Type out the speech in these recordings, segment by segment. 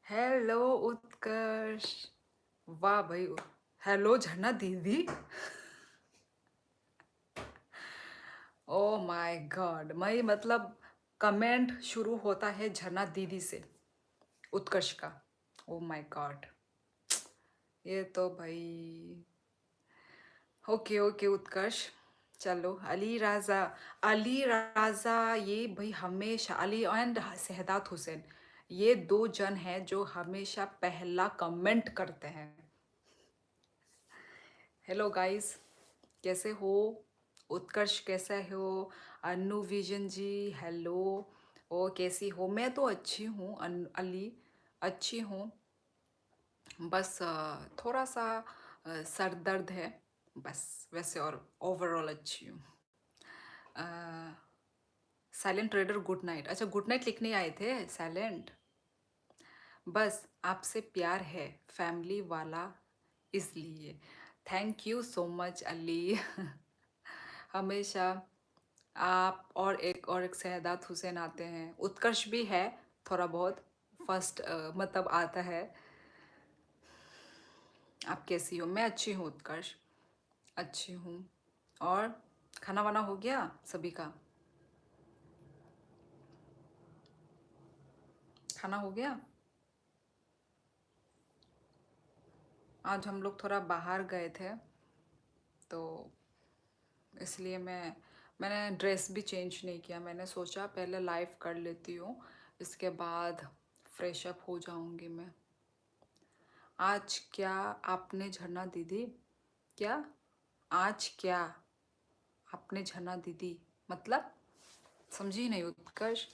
Hello उत्कर्ष। वाह भाई। Hello झरना दीदी। ओ माय गॉड, मैं मतलब कमेंट शुरू होता है झरना दीदी से उत्कर्ष का। ओ माय गॉड, ये तो भाई। ओके ओके उत्कर्ष, चलो। अली राजा ये भाई हमेशा, अली एंड शहदाद हुसैन, ये दो जन हैं जो हमेशा पहला कमेंट करते हैं। हेलो गाइस, कैसे हो? उत्कर्ष कैसा हो? अनु विजन जी हेलो। ओ कैसी हो? मैं तो अच्छी हूँ अली, अच्छी हूँ। बस थोड़ा सा सर दर्द है बस, वैसे और ओवरऑल अच्छी हूँ। Silent trader good night. अच्छा, गुड नाइट लिखने आए थे साइलेंट। बस आपसे प्यार है फैमिली वाला, इसलिए। Thank you so much Ali. हमेशा आप और एक शहदाद हुसैन आते हैं, उत्कर्ष भी है थोड़ा बहुत। फर्स्ट मतलब आता है। आप कैसी हो? मैं अच्छी हूँ उत्कर्ष, अच्छी हूँ। और खाना वाना हो गया सभी का? खाना हो गया? आज हम लोग थोड़ा बाहर गए थे, तो इसलिए मैंने ड्रेस भी चेंज नहीं किया। मैंने सोचा पहले लाइव कर लेती हूँ, इसके बाद फ्रेश अप हो जाऊँगी मैं। आज क्या आपने झरना दीदी? क्या? आज क्या आपने झरना दीदी मतलब समझी नहीं उत्कर्ष।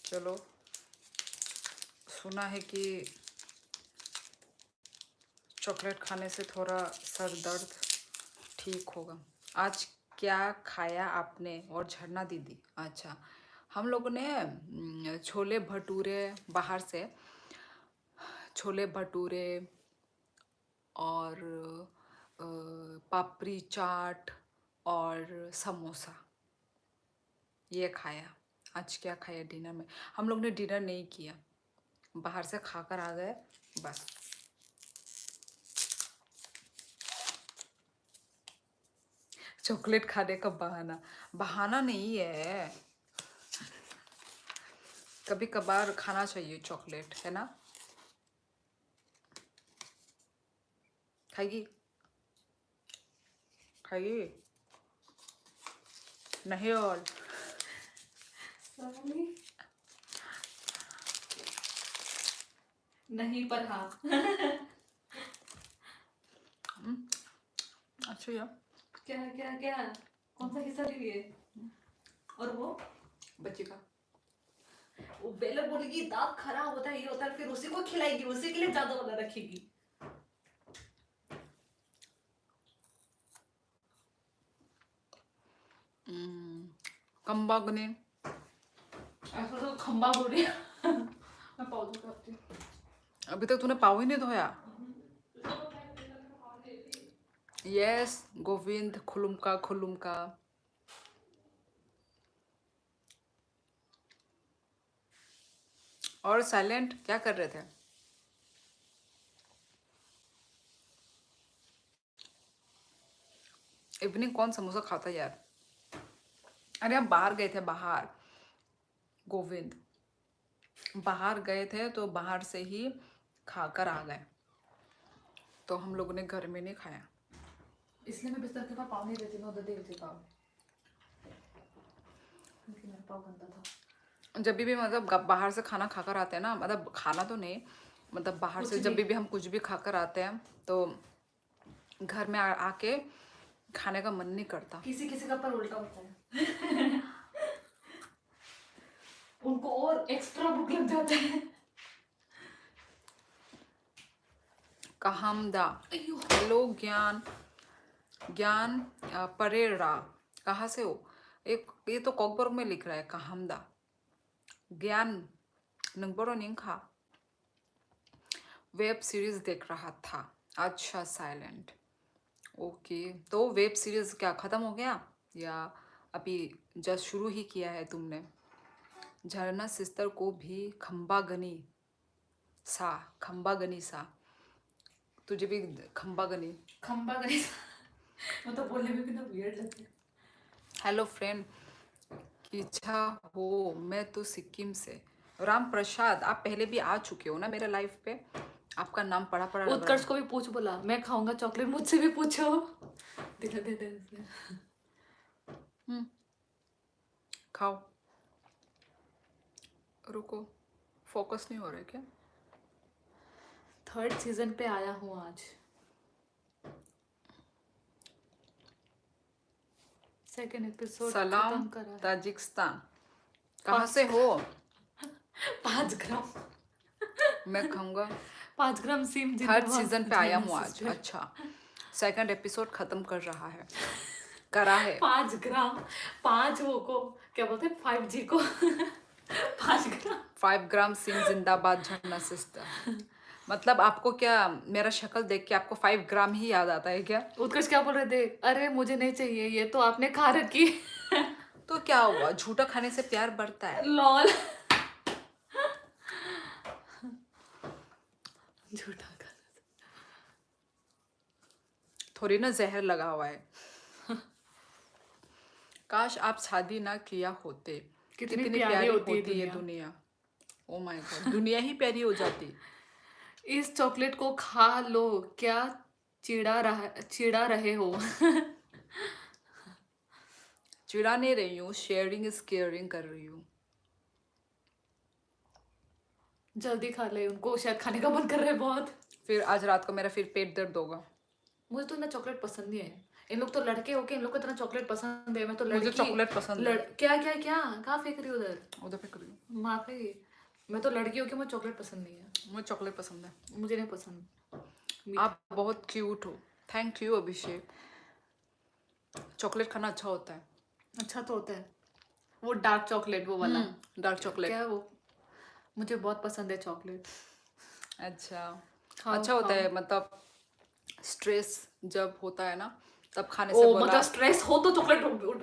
चलो, सुना है कि चॉकलेट खाने से थोड़ा सर दर्द ठीक होगा। आज क्या खाया आपने और झरना दीदी? अच्छा, हम लोगों ने छोले भटूरे बाहर से, छोले भटूरे और पापड़ी चाट और समोसा, ये खाया। आज क्या खाया डिनर में? हम लोग ने डिनर नहीं किया, बाहर से खाकर आ गए बस। चॉकलेट खाने का बहाना? बहाना नहीं है, कभी कभार खाना चाहिए चॉकलेट, है ना? खाएगी? खाएगी? नहीं और Sorry. नहीं पर हाँ। अच्छा यार। क्या क्या क्या? कौन सा हिस्सा लिए? और वो बच्ची का बेला बोलेगी दांत खराब होता है, ये होता है, फिर उसी को खिलाएगी, उसी के लिए ज्यादा वाला रखेगी। कम्बागने। ऐसा तो खंबा बोल रही है। मैं पौधों करती हूँ। अभी तक तूने पाव ही नहीं धोया? यस गोविंद, खुलुमका खुलुमका। और साइलेंट क्या कर रहे थे? इवनिंग कौन समोसा खाता है यार? अरे हम बाहर गए थे, बाहर गोविंद, बाहर गए थे तो बाहर से ही खाकर आ गए, तो हम लोगों ने घर में नहीं खाया। इसलिए मैं बिस्तर के पास पाव नहीं देती, मैं उधर दे देती पाव, क्योंकि मेरा पाव गंदा था। जब भी मतलब बाहर से खाना खाकर आते हैं ना, मतलब खाना तो नहीं, मतलब बाहर से कुछ जब भी भी हम कुछ भी खाकर आते हैं तो घर में आके खाने का मन नहीं करता। किसी किसी का पर उल्टा होता है। उनको और एक्स्ट्रा भूख लग जाता है। कहामदा। अयो। हेलो ज्ञान, ज्ञान परेरा, कहाँ से हो? एक ये तो कॉकबर्ग में लिख रहा है कहामदा। ज्ञान नंबरो निंखा, वेब सीरीज देख रहा था। अच्छा साइलेंट, ओके। तो वेब सीरीज क्या खत्म हो गया या अभी जस्ट शुरू ही किया है तुमने? झरना सिस्टर को भी खंबागनी सा तुझे भी खंबागनी। खंबा गई मतलब बोलने में भी ना वियर्ड लगता है। हेलो फ्रेंड, किच्छा हो, मैं तो सिक्किम से। राम प्रसाद, आप पहले भी आ चुके हो ना मेरे लाइफ पे, आपका नाम पढ़ा पढ़ा लग रहा उत्कर्ष है। को भी पूछ, बोला मैं खाऊंगा चॉकलेट, मुझसे भी पूछो। दिला दे दे दे। खाओ। रुको, फोकस नहीं हो रहा है क्या? 3rd सीजन पे आया हूँ आज। 2nd एपिसोड सलाम खत्म करा। ताजिकिस्तान। कहाँ से हो? 5 ग्राम मैं खाऊंगा। 5 ग्राम सिम 3rd सीजन पे आया हूँ आज। अच्छा, 2nd एपिसोड खत्म करा है। 5 ग्राम 5 वो को क्या बोलते हैं 5G को 5 ग्राम 5 ग्राम सिंह जिंदाबाद झरना सिस्टर। मतलब आपको क्या मेरा शक्ल देख के आपको 5 ग्राम ही याद आता है क्या? उत्कर्ष क्या बोल रहे थे? अरे मुझे नहीं चाहिए, ये तो आपने खा रखी। तो क्या हुआ, झूठा खाने से प्यार बढ़ता है। लॉल झूठा खा। थोड़ी ना जहर लगा हुआ है। काश आप शादी ना किया होते। कितनी कितनी प्यारी प्यारी होती है होती है दुनिया। ओ माय गॉड, दुनिया ही प्यारी हो जाती। इस चॉकलेट को खा लो, क्या चिढ़ा रहे हो? चिढ़ा नहीं रही हूँ, शेयरिंग इज केयरिंग कर रही हूँ। जल्दी खा ले, उनको शायद खाने का मन कर रहा है बहुत। फिर आज रात को मेरा फिर पेट दर्द होगा। मुझे तो इतना चॉकलेट पसंद नहीं है। इन लोग तो लड़के होके इन लोग को इतना चॉकलेट पसंद है, मैं तो मुझे लड़की। चॉकलेट पसंद है। क्या क्या क्या कहाँ फेंक रही हो उधर? उधर पे करिए। माफी, मैं तो लड़की होके मुझे चॉकलेट पसंद नहीं है। मुझे चॉकलेट पसंद है। मुझे नहीं पसंद। आप बहुत क्यूट हो। Thank you Abhishek. चॉकलेट खाना अच्छा होता है। अच्छा तो होता है वो डार्क चॉकलेट, वो वाला डार्क चॉकलेट। क्या है वो? मुझे बहुत पसंद है चॉकलेट। अच्छा, खाओ, अच्छा होता खाओ। है। मतलब स्ट्रेस जब होता है ना तब खाने ओ से बोला। मतलब स्ट्रेस हो तो चॉकलेट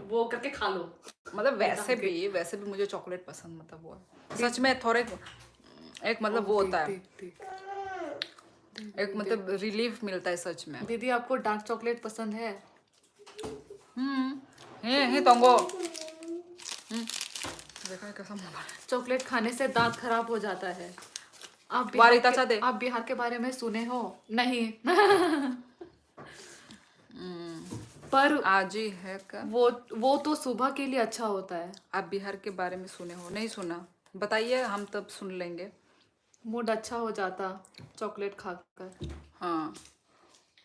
वो करके खा लो। मतलब वैसे भी मुझे चॉकलेट पसंद, मतलब वो है। सच में थोड़े एक मतलब वो होता है, एक मतलब रिलीफ मिलता है सच में। दीदी आपको डार्क चॉकलेट पसंद है? हे तोंगो। देखो ये कैसा मुंह। चॉकलेट खाने से दांत खराब हो जाता है। आप वारिता चा दे। आप बिहार के बारे में सुने हो? नहीं। पर आज ही है क्या? वो तो सुबह के लिए अच्छा होता है। आप बिहार के बारे में सुने हो? नहीं सुना, बताइए, हम तब सुन लेंगे। मूड अच्छा हो जाता चॉकलेट खाकर। हाँ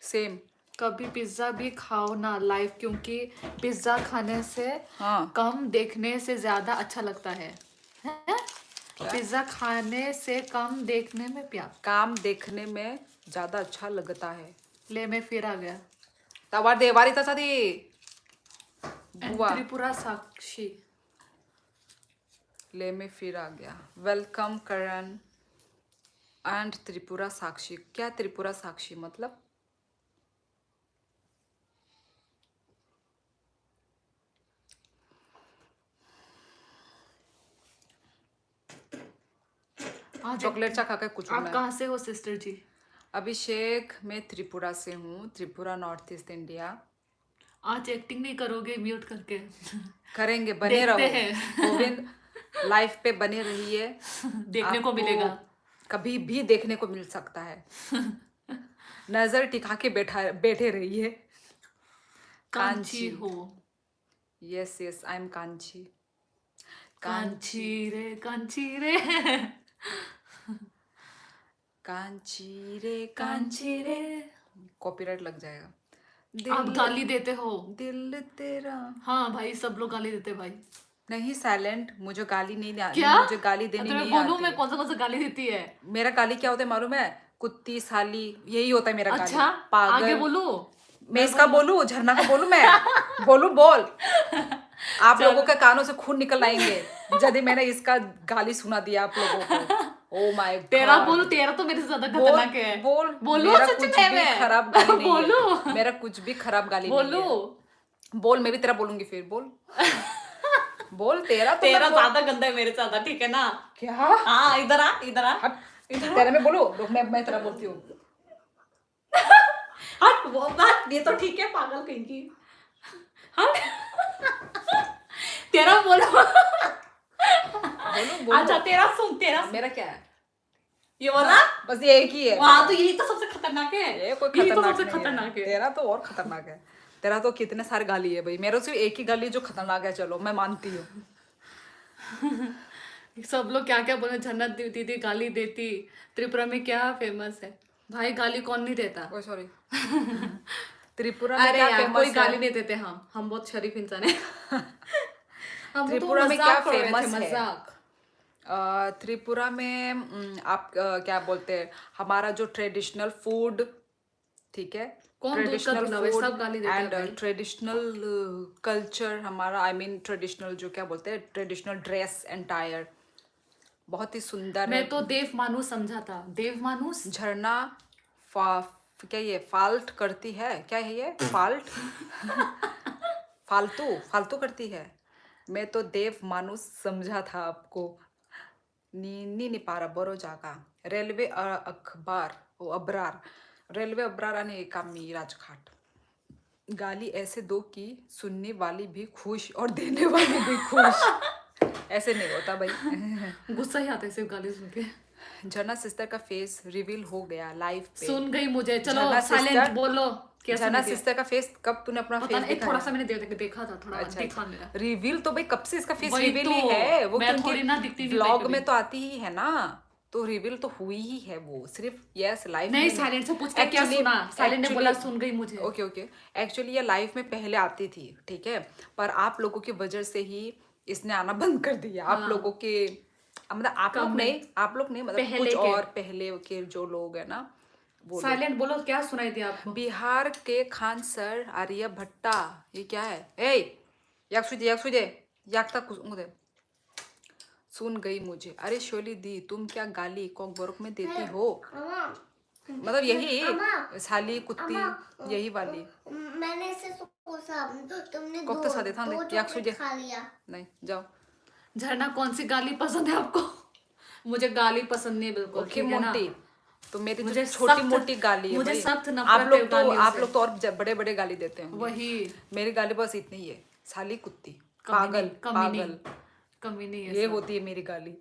सेम। कभी पिज्जा भी खाओ ना लाइव, क्योंकि पिज्जा खाने से हाँ कम देखने से ज्यादा अच्छा लगता है। हैं? पिज्जा खाने से कम देखने में प्यार, काम देखने में ज्यादा अच्छा लगता है। ले मैं फिर आ गया। तवार दे वारिता चा दे। बुआ त्रिपुरा साक्षी। ले में फिर आ गया। वेलकम करण एंड त्रिपुरा साक्षी। क्या त्रिपुरा साक्षी मतलब? चॉकलेट चा खाकर कुछ आप कहाँ से हो सिस्टर जी? अभिषेक, मैं त्रिपुरा से हूँ। Tripura north east India. आज एक्टिंग नहीं करोगे म्यूट करके? करेंगे, बने रहो। देखते हैं। गोविंद लाइफ पे बने रहिए। देखने को आपको मिलेगा। कभी भी देखने को मिल सकता है। नजर टिका के बैठे रहिए। कांची हो। Yes yes, I am Kanchi. Kanchi रे कांची रे कांची रे कांची रे। कॉपीराइट लग जाएगा। आप गाली देते हो? दिल तेरा। हाँ भाई, सब लोग गाली देते भाई। नहीं साइलेंट, मुझे गाली नहीं आती। क्या? मुझे गाली देनी तो मैं नहीं बोलूं आती। मैं कौन सा गाली देती है? मेरा गाली क्या होता है मालूम है? कुत्ती, साली, यही होता है मेरा गाली। अच्छा पागल। आगे बोलू? मैं इसका बोलूं, झरना का बोलूं मैं? बोल। आप लोगों के कानों से खून निकल आएंगे यदि मैंने इसका गाली सुना दिया आप लोगों को। ओ माय गॉड। तेरा बोलू, तेरा तो मेरे से ज्यादा खतरनाक है। बोलू मेरा सच कुछ में भी मैं खराब गाली नहीं बोलू है। मेरा कुछ भी खराब गाली नहीं बोलू है। बोल, मैं भी तेरा बोलूंगी फिर। बोल। बोल, तेरा तो तेरा मत बोल। ज्यादा गंदा है मेरे से ज्यादा, ठीक है ना? क्या? हाँ, इधर आ, इधर आ, हट। इधर आ। तेरा मैं बोलूं? रुक, मैं तेरा बोलती हूँ। हट, वो बात ये तो ठीक है, पागल कहीं की। हट। तेरा बोलो। बोलूं? बोल अच्छा लो। तेरा सुन, तेरा सुन। मेरा क्या है? ये वाला। हाँ, बस ये एक ही है वहां मेरा। तो यही तो सबसे खतरनाक है। ये कोई यही तो खतरनाक सबसे नहीं है। खतरनाक है। तेरा तो और खतरनाक है। तेरा तो कितने सारे गाली है भाई, मेरे सिर्फ एक ही गाली जो खतरनाक है, चलो मैं मानती हूँ। सब लोग क्या क्या बोले, जन्नत देती थी, गाली देती। त्रिपुरा में क्या फेमस है? भाई गाली कौन नहीं देता? Oh sorry. त्रिपुरा में अरे क्या यार, कोई फेमस है? गाली नहीं देते, हम बहुत शरीफ इंसान है। हम तो त्रिपुरा में क्या मजाक कर रहे थे, फेमस है? मजाक। त्रिपुरा में आप क्या बोलते हैं, हमारा जो ट्रेडिशनल फूड, ठीक है, कौन दूध का ट्रेडिशनल धुला है, फूड सब गाली देते हैं एंड भाई। ट्रेडिशनल कल्चर हमारा, आई मीन ट्रेडिशनल जो क्या बोलते हैं, ट्रेडिशनल ड्रेस एंटायर बहुत ही सुंदर है। मैं तो देव मानुस समझा था, देव मानुस। झरना फा क्या ये फाल्ट करती है? क्या है ये फाल्ट? फालतू फालतू करती है। मैं तो देव मानुस समझा था आपको। नी नी पारा बरो जागा रेल्वे अखबार ओ अबरार रेल्वे अबरार आणि एकामी राजघाट। गाली ऐसे दो कि सुनने वाली भी खुश और देने वाली भी खुश। ऐसे नहीं होता भाई। गुस्सा ही आता है सिर्फ गाली सुन के। झरना सिस्टर का फेस रिवील हो गया लाइव पे। सुन गई मुझे, चलो झरना साइलेंट सिस्टर, बोलो। क्या झरना सुने थे? सिस्टर का फेस कब तूने अपना पता फेस नहीं, थोड़ा सा दिखाया? मैंने देखा था, थोड़ा अच्छा दिखा अच्छा। मेरा। रिवील तो भाई कब से इसका फेस वही रिवील तो, ही है वो, मैं क्योंकि थोड़ी ना दिखती नहीं भाई व्लॉग कभी। में तो आती ही है ना, तो रिवील तो हुई ही है वो, सिर्फ यस लाइफ नहीं, में नहीं। साइलेंट से पूछ के क्या एक्चुअली सुना? साइलेंट ने बोला एक्चुअली सुन गई मुझे। ओके ओके, एक्चुअली ये लाइफ में पहले आती थी, ठीक है, पर आप लोगों की वजह से ही इसने आना बंद कर दिया। आप लोगों हाँ, के मतलब कमेंट आप लोग नहीं, मतलब पहले कुछ के। और पहले के जो लोग है ना, वो लोग। साइलेंट बोलो, क्या सुनाई दिया आपको? बिहार के खान सर आर्यभट्टा, ये क्या है? ए याक सुजे याक तक मुझे सुन गई मुझे। अरे शोली दी, तुम क्या गाली कॉकबोरक में देती हो? मतलब यही साली कुत्ती, यही वाली। मैंने इसे सोचा, तुमने कॉक तो सादे था दो याक चॉकलेट सुजे। खा लिया। नहीं जाओ। झरना, कौन सी गाली पसंद है आपको? मुझे गाली पसंद नहीं बिल्कुल, ओके ठीक है ना? मोंटी, तो मेरी जो मुझे छोटी सख्त, मोटी गाली है मुझे भाई। सख्त नफरत है गालियों आप से। लोग तो और बड़े बड़े गाली देते होंगे। वही। मेरी गाली बस इतनी ही है, साली कुत्ती, कमी पागल नहीं, कमी नहीं, पागल, कमी नहीं है ये सब। होती है मेरी गाली।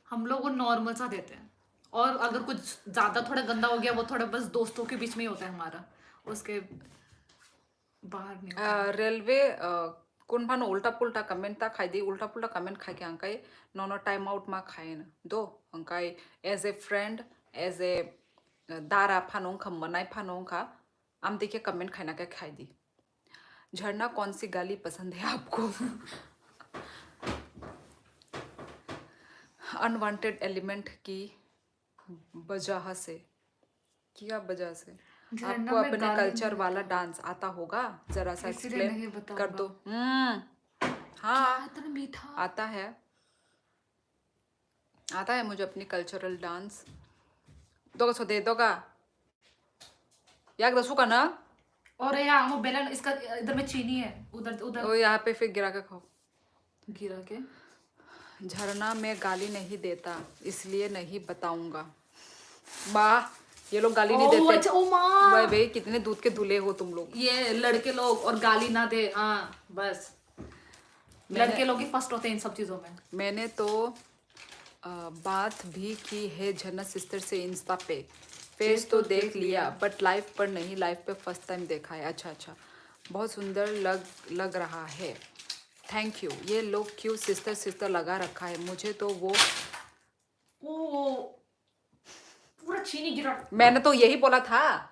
हम लोग वो नॉर्मल सा देते हैं, और अगर कुछ ज्यादा थोड़ा गंदा हो गया, वो थोड़ा बस दोस्तों के बीच में ही होता है हमारा, उसके बाहर नहीं होता है। रेलवे कोण भानो उल्टा पुल्टा कमेंट ता खाई दी, उल्टा पुल्टा कमेंट खाई के अंकाई नॉनो टाइम आउट मा खाए न दो अंकाई as a friend, as a दारा फानों खा मनाई फानों खा आम देखिए कमेंट खाना क्या खाई दी। झरना, कौन सी गाली पसंद है आपको? अनवांटेड एलिमेंट की वजह से, क्या वजह से? झरना आपको में अपने गाली कल्चर नहीं वाला देता, डांस आता होगा? जरा सा इसीलिए एक्सप्लेन नहीं कर बताऊंगा। दो। क्या हाँ इतना मीठा। आता है, आता है मुझे अपनी कल्चरल डांस। दोगा सो दे दोगा याक दसू का ना। और यार वो बेलन, इसका इधर में चीनी है, उधर ओ उधर यहाँ पे फिर गिरा के खाओ। गिरा के। झरना में गाली नहीं देता, इसलिए नहीं बताऊंगा। वाह, ये लोग गाली नहीं ओ देते। अच्छा, ओ माँ, भाई भाई कितने दूध के दूल्हे हो तुम लोग। ये लड़के लोग और गाली ना दे, हाँ बस। मैंने लड़के लोग ही फर्स्ट होते हैं इन सब चीजों में। मैंने तो बात भी की है झरना सिस्टर से इंस्टा पे, फेस तो देख लिया बट लाइव पर नहीं, लाइव पे फर्स्ट टाइम देखा है। अच्छा अच्छा, बहुत सुंदर लग रहा है, थैंक यू। ये लोग क्यों सिस्टर सिस्टर लगा रखा है? मुझे तो वो ओ, पूरा चीनी गिरा। मैंने तो यही बोला था।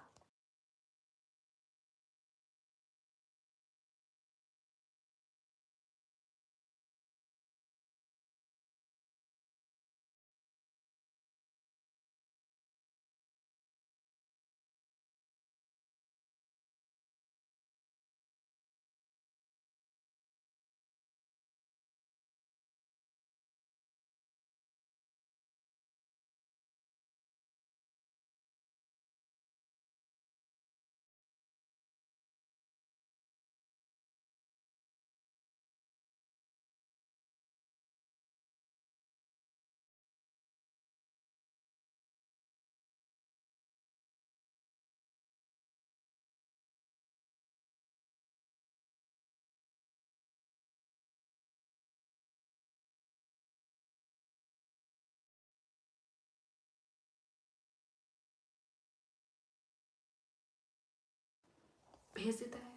भेज देता है।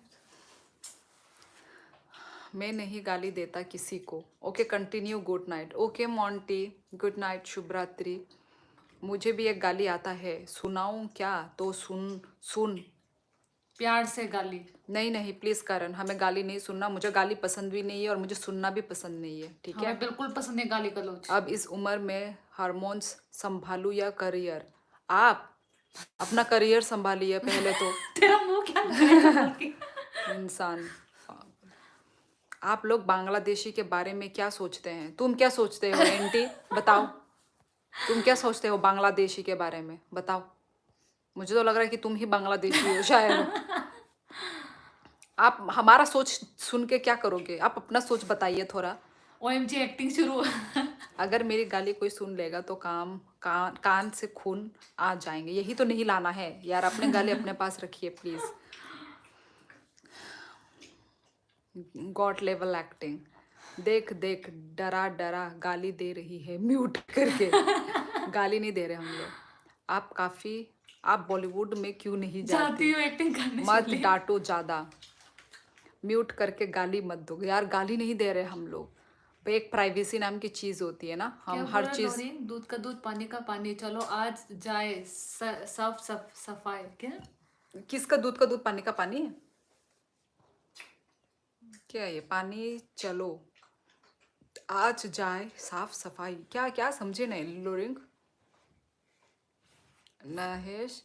मैं नहीं गाली देता किसी को। Okay continue. Good night. Okay Monty, good night, शुभ रात्रि। मुझे भी एक गाली आता है, सुनाऊं क्या? तो सुन सुन। प्यार से गाली। नहीं नहीं प्लीज करण, हमें गाली नहीं सुनना, मुझे गाली पसंद भी नहीं है और मुझे सुनना भी पसंद नहीं है, ठीक है? हमें बिल्कुल पसंद है गाली गलौज। अब इस उम्र में हार्मोन्स संभालू या करियर? आप अपना करियर संभालिए पहले तो। तेरा मुंह क्या लग रहा है बोल के? इंसान। आप लोग बांग्लादेशी के बारे में क्या सोचते हैं? तुम क्या सोचते हो एंटी? बताओ, तुम क्या सोचते हो बांग्लादेशी के बारे में? बताओ। मुझे तो लग रहा है कि तुम ही बांग्लादेशी हो शायद। आप हमारा सोच सुन के क्या करोगे? आप अपना सोच बताइए थोड़ा। OMG एक्टिंग शुरू। अगर मेरी गाली कोई सुन लेगा तो कान से खून आ जाएंगे। यही तो नहीं लाना है यार, अपने गाली अपने पास रखिए प्लीज। God level acting. देख देख डरा डरा गाली दे रही है म्यूट करके। गाली नहीं दे रहे हम लोग। आप बॉलीवुड में क्यों नहीं जाती जाती? हूँ एक्टिंग करने मत के लिए। डांटो ज्यादा। म्यूट करके गाली मत दो यार, गाली नहीं दे रहे हम लोग। भाई एक प्राइवेसी नाम की चीज होती है ना, क्या हम हर बोला चीज। लोरिन? दूध का दूध पानी का पानी, चलो आज जाए सब सब सफाई। क्या? किसका दूध का दूध पानी का पानी है? क्या है ये? पानी चलो आज जाए साफ सफाई, क्या क्या समझे नहीं लोरिंग? नहेश,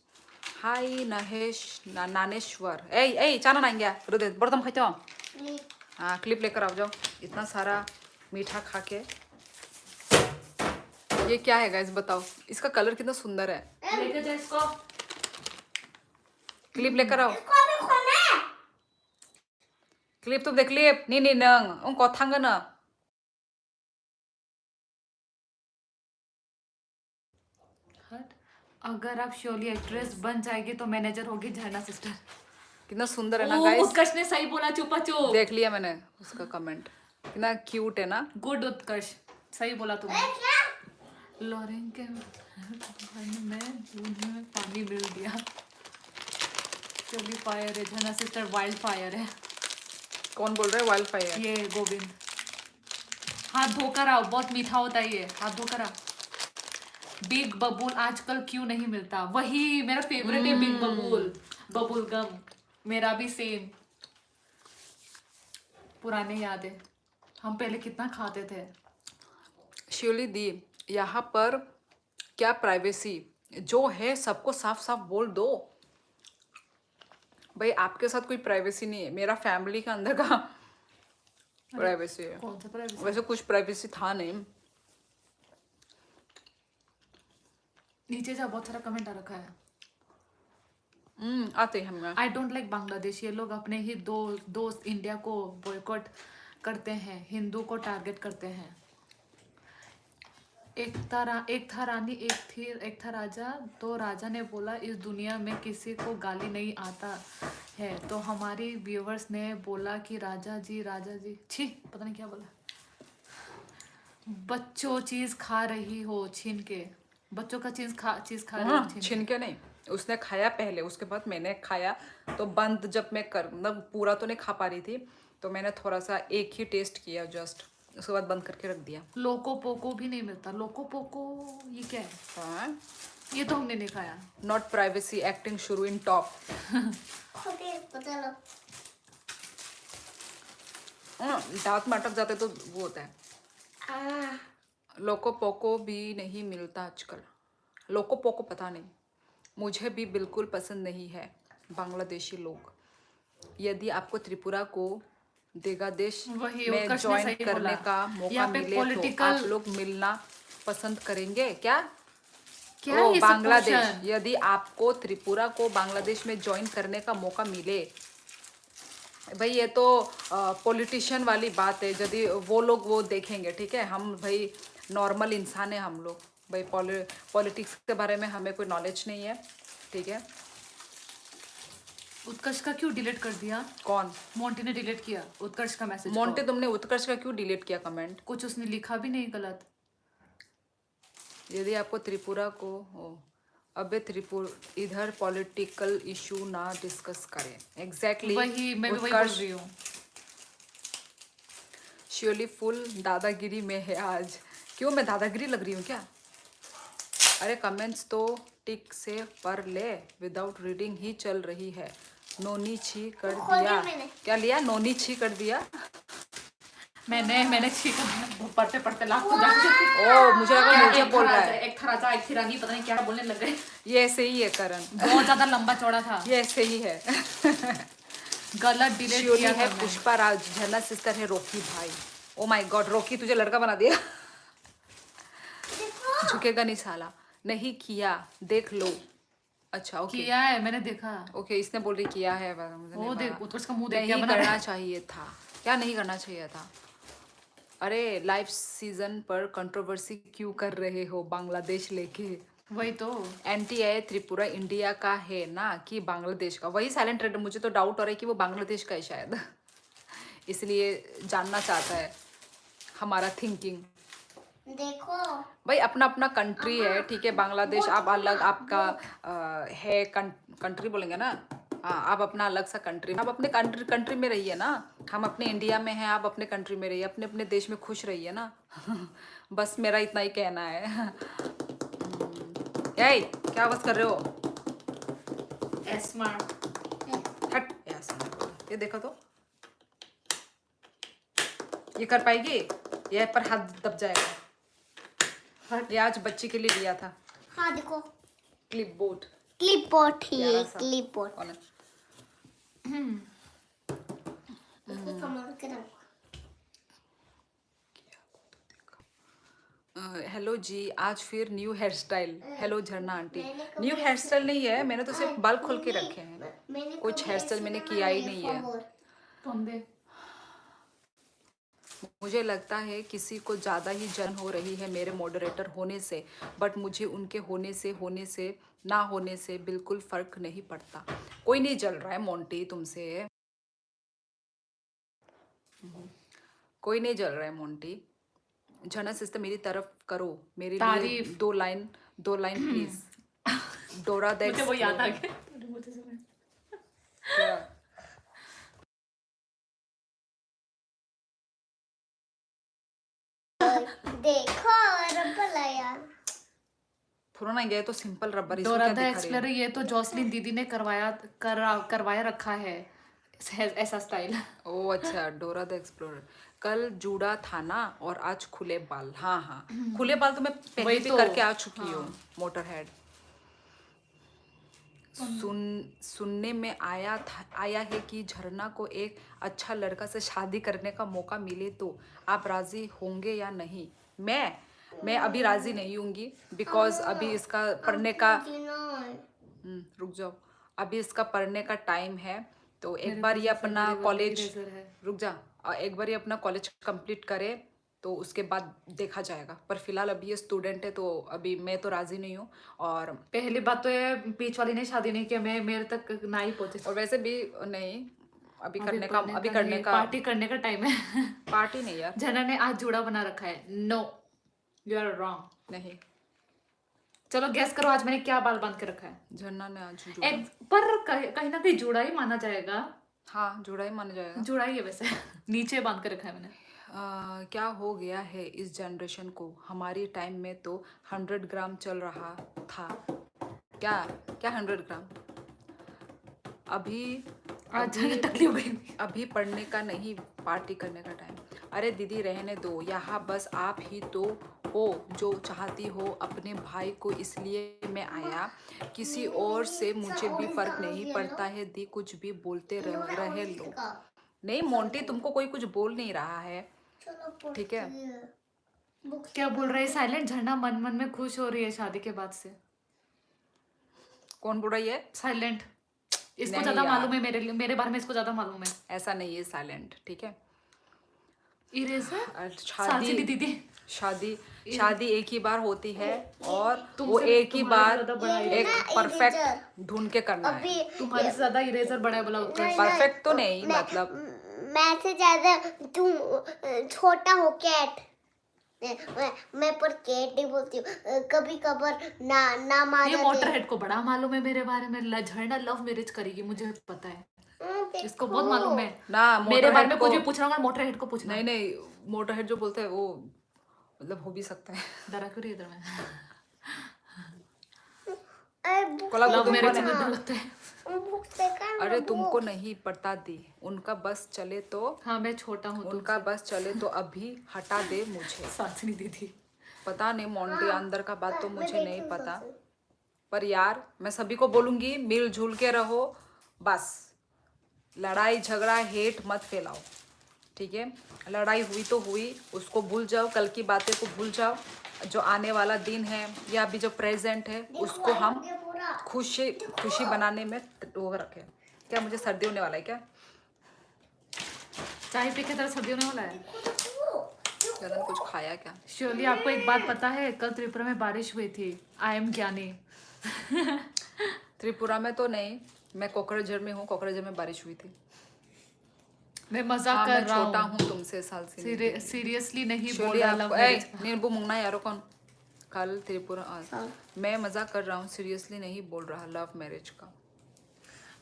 हाय नहेश नानेश्वर। ए चाना ना गया रुदे बर्तन खाते हो? हाँ क्लिप लेकर आओ जाओ, इतना सारा मीठा खा के। ये क्या है गाइस बताओ, इसका कलर कितना सुंदर है। लेके जा इसको। क्लिप लेकर आओ। क्लिप तुम देख क्लिप नी नी नंग उनको थांगन ना। हट। अगर आप श्योरली एक्ट्रेस बन जाएगी तो मैनेजर होगी झरना सिस्टर। कितना सुंदर है ना ओ गाइस। उत्कर्ष ने सही बोला, चुपा चुप। देख लिया मैंने उसका कमेंट, कितना क्यूट है ना। गुड उत्कर्ष, सही बोला तुमने। लॉरेन के घर में दूध में पानी मिल दिया। चोली फायर है झरना सिस्टर, वाइल्ड फायर है। कौन बोल रहा है वाइल्ड फायर? ये गोविंद। हाथ धोकर आओ, बहुत मीठा होता है ये, हाथ धोकर आओ। बिग बबूल आजकल क्यों नहीं मिलता? वही मेरा फेवरेट है बिग बबूल, बबूल गम। मेरा भी सेम। पुराने यादें, हम पहले कितना खाते थे। शिवली दी, यहाँ पर क्या प्राइवेसी? जो है सबको साफ साफ बोल दो। भाई आपके साथ कोई प्राइवेसी नहीं है, मेरा फैमिली के अंदर का प्राइवेसी है। कौन सा प्राइवेसी? वैसे कुछ प्राइवेसी था नहीं। नीचे जा, बहुत सारा कमेंट आ रखा है। आते हैं हम। आई डोंट लाइक बांग्लादेश, ये लोग अपने ही दोस्त इंडिया को बॉयकॉट करते हैं, हिंदू को टारगेट करते हैं। एक था रानी, एक था राजा। तो राजा ने बोला इस दुनिया में किसी को गाली नहीं आता है। तो हमारी व्यूवर्स ने बोला कि राजा जी छी पता नहीं क्या बोला। बच्चों चीज खा रही हो छीन के। बच्चों का चीज खा रही हो छीन छीन के नहीं, उसने खाया पहले, उसके बाद मैंने खाया। तो बंद जब मैं मतलब पूरा तो नहीं खा पा रही थी, तो मैंने थोड़ा सा एक ही टेस्ट किया जस्ट, उसके बाद बंद करके रख दिया। लोको पोको भी नहीं मिलता। लोको पोको ये क्या है? हाँ ये तो हमने नहीं खाया। नॉट प्राइवेसी, एक्टिंग शुरू इन टॉप। दांत में अटक जाते तो वो होता है। लोको पोको भी नहीं मिलता आजकल। लोको पोको पता नहीं, मुझे भी बिल्कुल पसंद नहीं है बांग्लादेशी लोग। यदि आपको त्रिपुरा को देगा देश वही में उत्कर्ष ने ज्वाइन सही करने बोला। का मौका यहाँ पे मिले तो political- आप लोग मिलना पसंद करेंगे क्या? क्या ओ ये सब बांग्लादेश, क्वेश्चन? यदि आपको त्रिपुरा को बांग्लादेश में ज्वाइन करने का मौका मिले। भाई ये तो पॉलिटिशियन वाली बात है, यदि वो लोग वो देखेंगे, ठीक है। हम भाई नॉर्मल इंसान है हम लोग, भाई पॉलिटिक्स के बारे में हमें कोई नॉलेज नहीं है, ठीक है। उत्कर्ष का क्यों डिलीट कर दिया? कौन? मोंटी ने डिलीट किया उत्कर्ष का मैसेज। मोंटे तुमने उत्कर्ष का क्यों डिलीट किया कमेंट? कुछ उसने लिखा भी नहीं गलत। यदि आपको त्रिपुरा को अबे त्रिपुर इधर पॉलिटिकल इशू ना डिस्कस करें. एग्जैक्टली. वही मैं भी वही बोल रही हूँ. श्योरली फुल दादागिरी में है आज. क्यों, मैं दादागिरी लग रही हूँ क्या? अरे कमेंट्स तो टिक से पढ़ ले. विदाउट रीडिंग ही चल रही है. नोनी छी कर दिया. क्या लिया? नोनी छी कर दिया. मैंने छीका पढ़ते पढ़ते लाख को जाके ओ मुझे लगा क्या मुझे एक बोल था रहा राजा, है. एक था राजा, एक थी रानी, पता नहीं क्या बोलने लग गए. ये ऐसे ही है करण. बहुत ज्यादा लंबा चौड़ा था. ये ऐसे ही है. गलत डिलीट श्योरली किया है था मैं. पुष्पा राज. झरना सिस्टर है रॉकी भाई. ओ माय गॉड, रॉकी तुझे लड़का बना दिया. झुकेगा नहीं साला. नहीं किया, देख लो. अच्छा ओके. किया है, मैंने देखा. ओके इसने बोल रही किया है पर मुझे वो नहीं देख, पता. तो उसका मुंह देख क्या नहीं बना रहा करना है. चाहिए था. क्या नहीं करना चाहिए था? अरे लाइव सीजन पर कंट्रोवर्सी क्यों कर रहे हो बांग्लादेश लेके? वही तो. एंटी है त्रिपुरा इंडिया का है ना कि बांग्लादेश का? वही साइलेंट ट्रेडर. मुझे तो डाउट हो रहा है कि वो बांग्लादेश का है शायद. इसलिए जानना चाहता है हमारा थिंकिंग. देखो भाई अपना अपना कंट्री है, ठीक है. बांग्लादेश आप अलग आपका है कंट्री बोलेंगे ना. हाँ आप अपना अलग सा कंट्री. आप अपने कंट्री में रहिए ना. हम अपने इंडिया में हैं, आप अपने कंट्री में रहिए. अपने अपने देश में खुश रहिए ना. बस मेरा इतना ही कहना है. यही क्या आवाज कर रहे हो? स्मार्ट. हट ऐसा. ये देखो तो, ये कर पाएगी? ये पर हाथ दब जाएगा. ये आज बच्ची के लिए लिया था. हाँ देखो क्लिपबोर्ड. क्लिपबोर्ड ही प्यारा है. सा. क्लिपबोर्ड कौन है? इसको कमर के रखो. हेलो जी. आज फिर न्यू हेयर स्टाइल. हेलो झरना आंटी. न्यू हेयर स्टाइल नहीं है, मैंने तो सिर्फ बाल खोल के रखे हैं. मैंने कुछ हेयर स्टाइल मैंने किया ही नहीं है. तुम दे. मुझे लगता है किसी को ज़्यादा ही जलन हो रही है मेरे मॉडरेटर होने से, बट मुझे उनके होने से ना होने से बिल्कुल फ़र्क नहीं पड़ता. कोई नहीं जल रहा है मोंटी तुमसे. कोई नहीं जल रहा है मोंटी. झरना सिस्टर मेरी तरफ करो. मेरे लिए तारीफ. दो लाइन प्लीज. डोरा द मुझे वो याद आ एक्सप्लोरर. गया. क्या? देखो रबर लाया. पुराना गया तो सिंपल रबर. इसको डोरा क्या द दिखा रही एक्सप्लोरर, है? ये तो जॉसलिन दीदी ने करवाया रखा है ऐसा स्टाइल. ओ अच्छा, डोरा द एक्सप्लोरर. कल जूड़ा था ना और आज खुले बाल. हाँ हाँ खुले बाल तो मैं पहले वही भी तो. करके आ चुकी हूँ. Motor head. सुनने में आया है कि झरना को एक अच्छा लड़का से शादी करने का मौका मिले तो आप राजी होंगे या नहीं? मैं अभी राजी नहीं होंगी बिकॉज अभी इसका पढ़ने का. रुक जाओ. अभी इसका पढ़ने का टाइम है तो एक बार ये अपना कॉलेज. रुक जा. एक बार ये अपना कॉलेज कंप्लीट करे तो उसके बाद देखा जाएगा. पर फिलहाल अभी ये स्टूडेंट है तो अभी मैं तो राजी नहीं हूँ. और पहली बात तो ये बीच वाली ने शादी नहीं किया, मैं मेरे तक ना ही पहुंचे. और वैसे भी नहीं अभी करने का पार्टी करने का टाइम है. पार्टी नहीं यार. जना ने आज जूड़ा बना रखा है. No, you are wrong. नहीं. चलो गैस करो आज मैंने क्या बाल बांध के रखा है. झरना ने आज पर कहीं ना कहीं जूड़ा ही माना जाएगा. हाँ जुड़ा ही माना जाएगा. जूड़ा ही है वैसे. नीचे बांध के रखा है मैंने. क्या हो गया है इस जनरेशन को? हमारी टाइम में तो 100 ग्राम चल रहा था. क्या 100 ग्राम? टकली हो गई. अभी पढ़ने का नहीं पार्टी करने का टाइम. अरे दीदी रहने दो. यहाँ बस आप ही तो हो जो चाहती हो अपने भाई को, इसलिए मैं आया. किसी और से मुझे भी फर्क नहीं पड़ता है. दी कुछ भी बोलते रहे लो. नहीं मोंटी तुमको कोई कुछ बोल नहीं रहा है, ठीक है. क्या बोल रही है साइलेंट? झरना मन मन में खुश हो रही है शादी के बाद से. कौन बोल रही है? साइलेंट. इसको नहीं ज्यादा यार. मालूम है मेरे बारे में इसको ज्यादा मालूम है. ऐसा नहीं है साइलेंट, ठीक है. इरेजर. शादी एक ही बार होती है और वो एक ही बार एक परफेक्ट ढूंढ के करना है. तुम्हारे से ज्यादा इरेजर बड़ा है बोला उत्कर्ष. परफेक्ट तो नहीं मतलब मैं से ज्यादा तुम छोटा हो कैट. मैं पर केटी बोलती हूँ कभी कभार नाम आ ये जाते मोटर हेड को बड़ा मालूम है मेरे बारे में। झरना लव मैरिज करेगी, मुझे पता है, इसको बहुत मालूम है। ना मेरे बारे मोटरहेड में को कुछ भी पूछना होगा मोटर हेड को पूछना। नहीं नहीं, मोटरहेड जो बोलते हैं वो मतलब हो भी सकता है। डरा क्यों रही है इधर में? कोला लव तुमको मैरिज से नहीं, डर लगता है। अरे तुमको नहीं पता दी, उनका बस चले तो, हाँ मैं छोटा हूँ तो उनका बस चले तो अभी हटा दे मुझे। सांस नहीं दी थी। पता नहीं मोंटी अंदर का बात तो मुझे नहीं पता, पर यार मैं सभी को बोलूंगी मिलजुल के रहो, बस लड़ाई झगड़ा हेट मत फैलाओ, ठीक है? लड़ाई हुई तो हुई, उसको भूल जाओ, कल की बातें को भूल जाओ। जो आने वाला दिन है या अभी जो प्रेजेंट है उसको हम खुशी बनाने में वो रखें। क्या मुझे सर्दी होने वाला है क्या? चाय पी के तरह सर्दी होने वाला है। गगन कुछ खाया क्या? श्योरली आपको एक बात पता है, कल त्रिपुरा में बारिश हुई थी। आई एम ज्ञानी। त्रिपुरा में तो नहीं, मैं कोकराझार में हूँ, कोकराझार में बारिश हुई थी। मैं मजाक हाँ, कर मैं रहा छोटा हूँ, हूँ तुमसे साल से। सीरियसली नहीं बोल Surely रहा आपको लव मैरिज का। नींबू मुंगना यारो कौन कल त्रिपुरा मैं मजाक कर रहा हूँ, सीरियसली नहीं बोल रहा लव मैरिज का।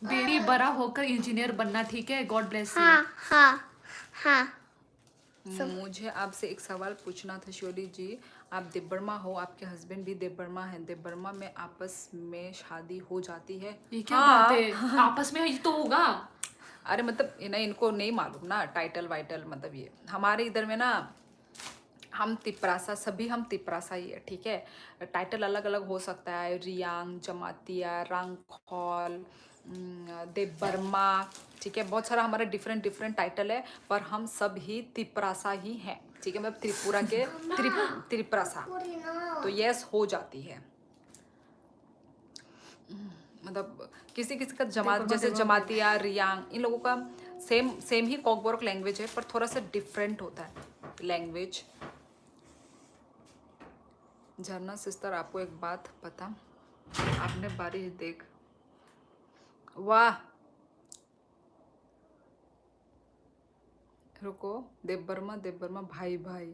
बेटी बड़ा होकर इंजीनियर बनना, ठीक है? God bless you. हाँ हाँ हाँ मुझे आपसे एक सवाल पूछना था श्योली जी, आप देवबर्मा हो, आपके हस्बैंड भी देवबर्मा है, देवबर्मा में आपस में शादी हो जाती है? ये क्या बात है? आपस में ही तो होगा। अरे मतलब ये ना, इनको नहीं मालूम ना टाइटल वाइटल, मतलब ये हमारे इधर में ना हम तिपरासा, सभी हम तिपरासा ही है, ठीक है? टाइटल अलग अलग हो सकता है, रियांग, जमातिया, रांगखॉल, देवबर्मा, ठीक है? बहुत सारा हमारा डिफरेंट डिफरेंट टाइटल है, पर हम सब ही तिपरासा ही हैं, ठीक है? मतलब त्रिपुरा के त्रिपरासा, तो यस हो जाती है। मतलब किसी किसी का जमात, जैसे जमातिया, रियांग, इन लोगों का सेम सेम ही कोकबोरक लैंग्वेज है, पर थोड़ा सा डिफरेंट होता है लैंग्वेज। झरना सिस्टर, आपको एक बात पता, आपने बारिश देख, वाह, रुको, देवबर्मा देवबर्मा भाई भाई,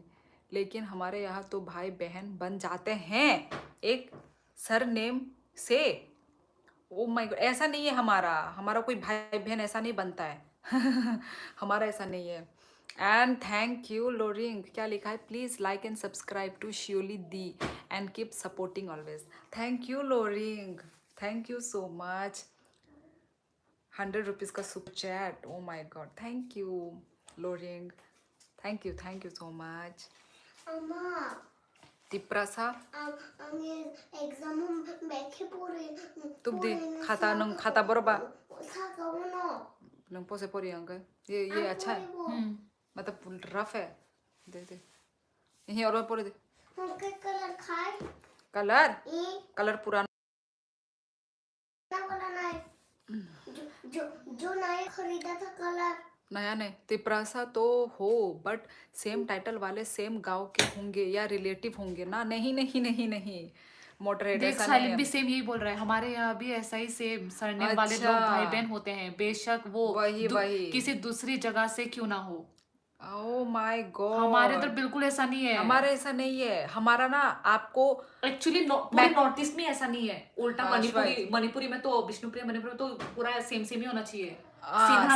लेकिन हमारे यहाँ तो भाई बहन बन जाते हैं एक सरनेम से। ओ माय गॉड, ऐसा नहीं है, हमारा हमारा कोई भाई बहन ऐसा नहीं बनता है। हमारा ऐसा नहीं है। एंड थैंक यू लोरिंग, क्या लिखा है, please like and subscribe to Shyoli दी and keep supporting always. Thank you लोरिंग, thank you so much. 100 rupees का super chat, oh my god, thank you लोरिंग, थैंक यू सो मच। तिप्रासा एग्जाम तुम दी खाता नंग खाता बरोबर नंग पोसे पोरी अंग, ये अच्छा है, मतलब रफ है, दे दे यही और पोरे दे। कलर खाए कलर कलर पुराना वाला नहीं, जो नया खरीदा था कलर नया नहीं। तिप्रासा तो हो, बट सेम टाइटल वाले सेम गांव के होंगे या रिलेटिव होंगे ना? नहीं नहीं नहीं नहीं, मोटरहेड देख ऐसा नहीं साइलेंट है। भी सेम यही बोल रहा है, हमारे यहाँ भी ऐसा ही सेम सरनेम वाले अच्छा, लोग भाई बहन होते हैं, बेशक वो वही वही, किसी दूसरी जगह से क्यों ना हो। ओ माय हमारे इधर गॉड, बिल्कुल ऐसा नहीं है। हमारा ऐसा नहीं है, हमारा ना आपको एक्चुअली पूरे नॉर्थ ईस्ट में ऐसा नहीं है, उल्टा श्वेत, मणिपुरी में तो, विष्णुप्रिया मणिपुरी में तो पूरा सेम सेम ही होना चाहिए,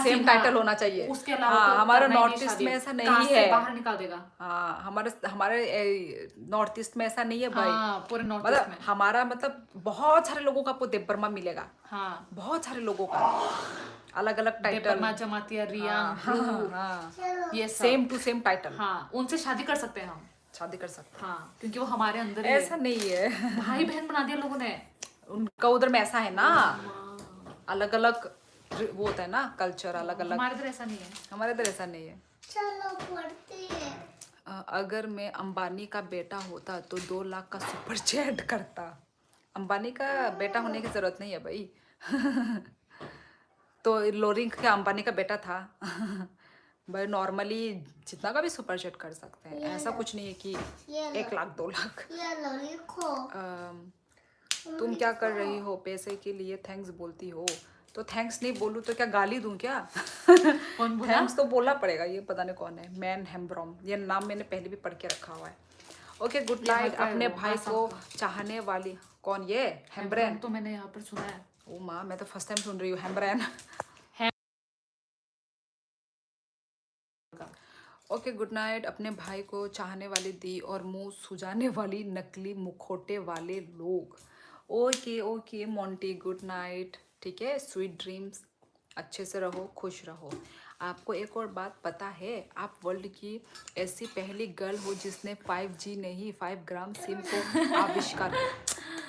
सेम टाइटल होना चाहिए। उसके अलावा हाँ, तो हमारा करना ही नहीं नॉर्थ ईस्ट शादी, में ऐसा नहीं कास्ट से है। बाहर निकाल देगा। हाँ, हमारे हमारे नॉर्थ ईस्ट में ऐसा नहीं है भाई। हाँ, पूरे नॉर्थ ईस्ट मतलब में हमारा मतलब बहुत सारे लोगों का आपको देवबर्मा मिलेगा, हाँ, बहुत सारे लोगों का अलग अलग टाइटल, देवबर्मा, जमातिया, रियांग, ब्रू, ये सब सेम टू सेम टाइटल, हाँ, उनसे शादी कर सकते हैं हम, शादी कर सकते हाँ, क्योंकि वो हमारे अंदर ही ऐसा है। नहीं है। भाई बहन बना दिया लोगों ने। उनका उधर में ऐसा है ना, अलग अलग वो होता है ना कल्चर, अलग अलग। हमारे इधर ऐसा नहीं है। हमारे इधर ऐसा नहीं है। चलो पढ़ते हैं। अगर मैं अंबानी का बेटा होता तो 2 लाख का सुपर चैट करता। अंबानी का बेटा होने की जरूरत नहीं है भाई। तो लोरिंग क्या अंबानी का बेटा था? भाई नॉर्मली जितना का भी सुपर चैट कर सकते हैं, ऐसा कुछ नहीं है कि 1 लाख 2 लाख। ये लो लिखो। तुम क्या कर रही हो? पैसे के लिए थैंक्स बोलती हो, तो थैंक्स नहीं बोलूँ तो क्या गाली दूं क्या? कौन बोला? थैंक्स तो बोलना पड़ेगा। ये पता नहीं कौन है, मैन हेम्ब्रॉम, ये नाम मैंने पहले भी पढ़ के रखा हुआ है। ओके गुड यहाँ नाइट का है अपने वो, भाई आसाम को का। चाहने वाली कौन ये हेम्ब्रेन तो मैंने यहाँ पर सुना है। ओ माँ मैं तो फर्स्ट टाइम सुन रही हूँ हेम्ब्रेन ओके गुड नाइट अपने भाई को चाहने वाली दी और मुंह सुजाने वाली नकली मुखौटे वाले लोग okay okay Monty good night ठीक है स्वीट ड्रीम्स अच्छे से रहो खुश रहो आपको एक और बात पता है आप वर्ल्ड की ऐसी पहली गर्ल हो जिसने 5G नहीं 5 ग्राम सिम को आविष्कार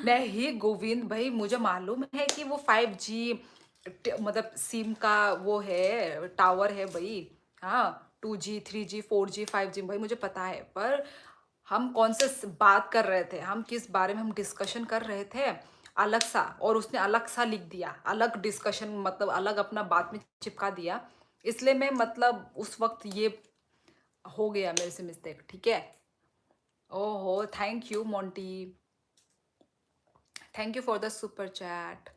नहीं गोविंद भाई मुझे मालूम है कि वो 5G मतलब सिम का वो है टावर है भाई हाँ 2G 3G 4G 5G भाई मुझे पता है पर हम कौन से बात कर रहे थे हम किस बारे में हम डिस्कशन कर रहे थे अलग सा और उसने अलग सा लिख दिया अलग डिस्कशन मतलब अलग अपना बात में चिपका दिया इसलिए मैं मतलब उस वक्त ये हो गया मेरे से मिस्टेक ठीक है ओहो thank you Monty thank you for the super chat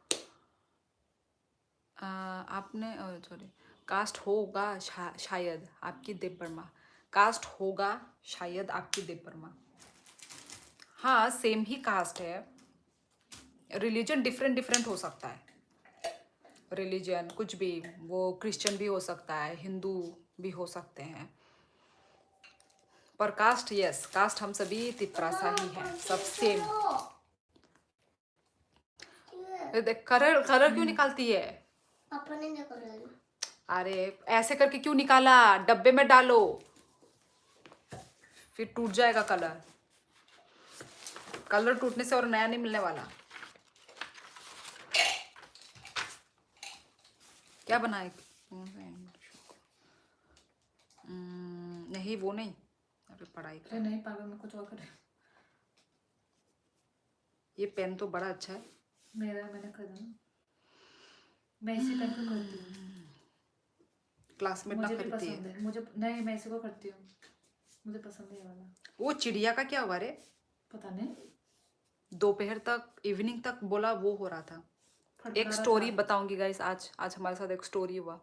आपने सॉरी कास्ट होगा शायद आपकी देव वर्मा कास्ट होगा शायद आपकी देव वर्मा हाँ सेम ही कास्ट है रिलीजन डिफरेंट डिफरेंट हो सकता है रिलीजन कुछ भी वो क्रिश्चियन भी हो सकता है हिंदू भी हो सकते हैं पर कास्ट यस कास्ट हम सभी तिपरासा ही है सब सेम देख कलर कलर क्यों निकालती है पापा ने क्या करा अरे ऐसे करके क्यों निकाला डब्बे में डालो फिर टूट जाएगा कलर कलर टूटने से और नया नहीं मिलने वाला क्या बनाए नहीं वो नहीं अरे पढ़ाई अरे नहीं पागल मैं कुछ और कर रही हूँ। ये पेन तो बड़ा अच्छा है मैंने खरीदा ना, मैं इसी पेन को करती हूँ। क्लासमेट ना मुझे भी खरीदती पसंद है है, मुझे नहीं, मैं इसी को करती हूँ, मुझे पसंद है ये वाला। वो चिड़िया का क्या हुआ रे पता नहीं, दोपहर तक इवनिंग तक बोला वो हो रहा था फटका एक रहा स्टोरी था। बताऊंगी गाइस आज आज हमारे साथ एक स्टोरी हुआ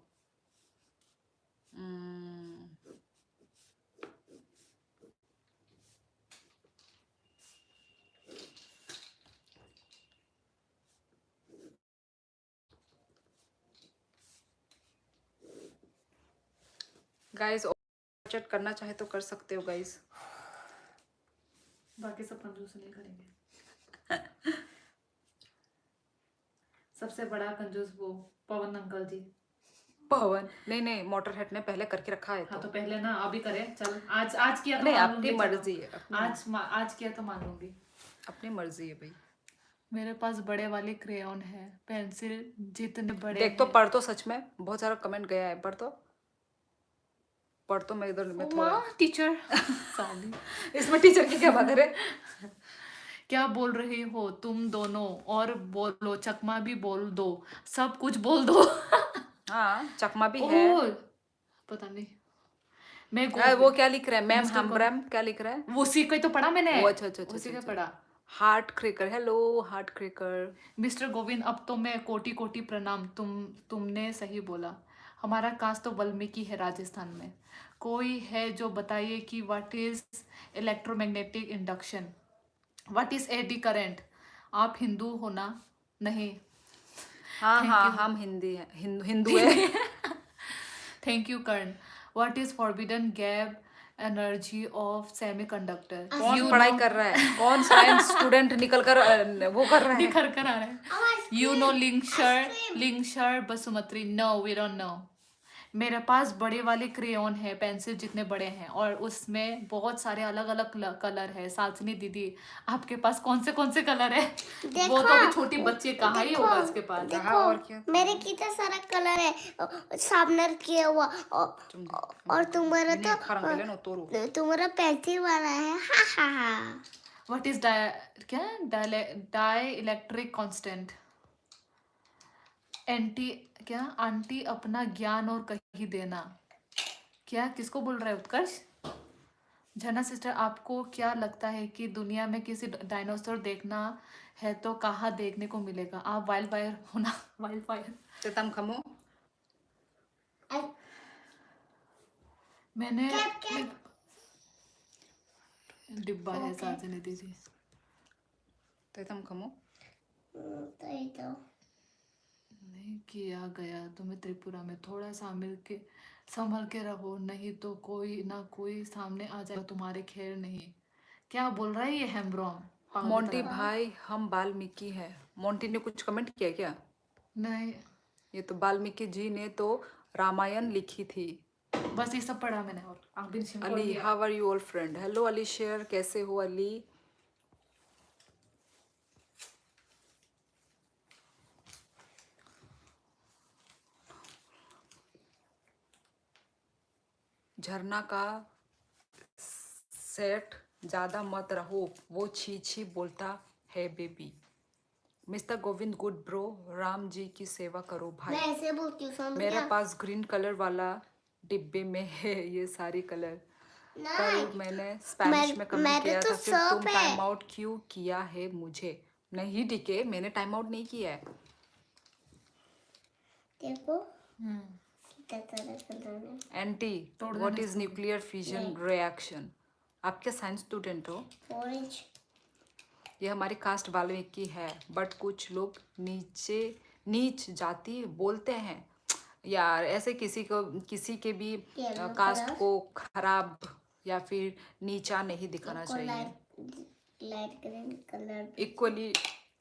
गाइस चैट करना चाहे तो कर सकते हो गाइस बाकी सब कंजूस नहीं करेंगे। सबसे बड़ा कंजूस वो पवन अंकल जी। पवन नहीं नहीं मोटर हेड ने पहले करके रखा है हाँ तो पहले ना अभी करें, चल आज किया तो नहीं मान अपनी लूंगी, मर्जी चलो। है आज किया तो मान लूंगी। अपनी मर्जी है भाई मेरे पास बड़े वाले क्रेयॉन है, पेंसिल जितने बड़े देख तो हैं। पढ़ तो सच में बहुत सारा कमेंट गया है पढ़ तो मैं इधर में थोड़ा टीचर साली इसमें टीचर की क्या बात है रे क्या बोल रही हो तुम दोनों, और बोलो, चकमा भी बोल दो, सब कुछ बोल दो। हाँ चकमा भी है ओह पता नहीं, मैं वो क्या लिख रहा है मैम मिस्टर हमब्रम क्या लिख रहा है वो उसी का ही तो पढ़ा मैंने, वो अच्छा उसी का पढ़ा। Heart cracker hello heart cracker mister Govind अब तो मैं कोटि कोटि प्रणाम, तुमने सही बोला। हमारा कास्ट तो वाल्मीकि है राजस्थान में। कोई है जो बताइए कि what is electromagnetic induction, what is eddy current. आप हिंदू हो ना? नहीं। हाँ थैंक हाँ यू। हम हिंदी है हिंदू है thank you Karan. What is forbidden gap energy of semiconductor. कौन पढ़ाई कर रहा है कौन साइंस स्टूडेंट निकल कर वो कर रहा है निखर कर आ रहा है। You know Lingshar Basumatary. No we don't know. मेरे पास बड़े वाले क्रेयॉन है, पेंसिल जितने बड़े हैं, और उसमें बहुत सारे अलग अलग कलर है। सासनी दीदी आपके पास कौन से कलर है? वो तो अभी छोटी बच्चे कहाँ ही होगा उसके पास। देखो और क्या मेरे कितना सारा कलर है शार्पनर किया हुआ और तुम्हारा तो तुम्हारा पेंसिल वाला है हा हा हा। What is dielectric constant. Aunty अपना ज्ञान और कही देना। क्या किसको बोल रहा है उत्कर्ष? झना सिस्टर आपको क्या लगता है कि दुनिया में किसी डायनासोर देखना है तो कहाँ देखने को मिलेगा? आप वाइल्ड फायर होना। वाइल्ड फायर ते तम खमो मैंने डिब्बा है ओके। साजन दीदी। तेतम खमो तो नहीं किया गया तुम्हें त्रिपुरा में, थोड़ा सा संभल के रहो, नहीं तो कोई ना कोई सामने आ जाएगा तुम्हारे, खैर नहीं। क्या बोल रहा है ये हेम्ब्रोम पागल की मोंटी तरह? भाई हम वाल्मीकि हैं। मोंटी ने कुछ कमेंट किया क्या? नहीं, ये तो वाल्मीकि जी ने तो रामायण लिखी थी। बस ये सब पढ़ा मैंने। और आबिर सिंह पढ़ अली लिया। How are you all friend? Hello Ali शेयर, कैसे हो अली? झरना का सेट ज्यादा मत रहो, वो छी छी बोलता है baby. Mister Govind good bro, Ram ji की सेवा करो भाई। मैं ऐसे बोलती हूँ, समझ मेरे गया? पास ग्रीन कलर वाला डिब्बे में है ये सारी कलर। नहीं, कल मैंने स्पेनिश में कमेंट मेरे किया तो था, फिर सब तुम है। टाइम आउट क्यों किया है मुझे? नहीं डीके, मैंने टाइम आउट नहीं किया है। देखो कितना सारा कलर है। एंटी तोड़ व्हाट देना इज इसको। न्यूक्लियर फिजन नहीं। रिएक्शन? आप क्या साइंस स्टूडेंट हो? ऑरेंज। ये हमारी कास्ट वाल्मीकि है, बट कुछ लोग नीच जाति बोलते हैं यार। ऐसे किसी के भी येलो कास्ट कलर। को खराब या फिर नीचा नहीं दिखाना इसको चाहिए। Light green colour. Equally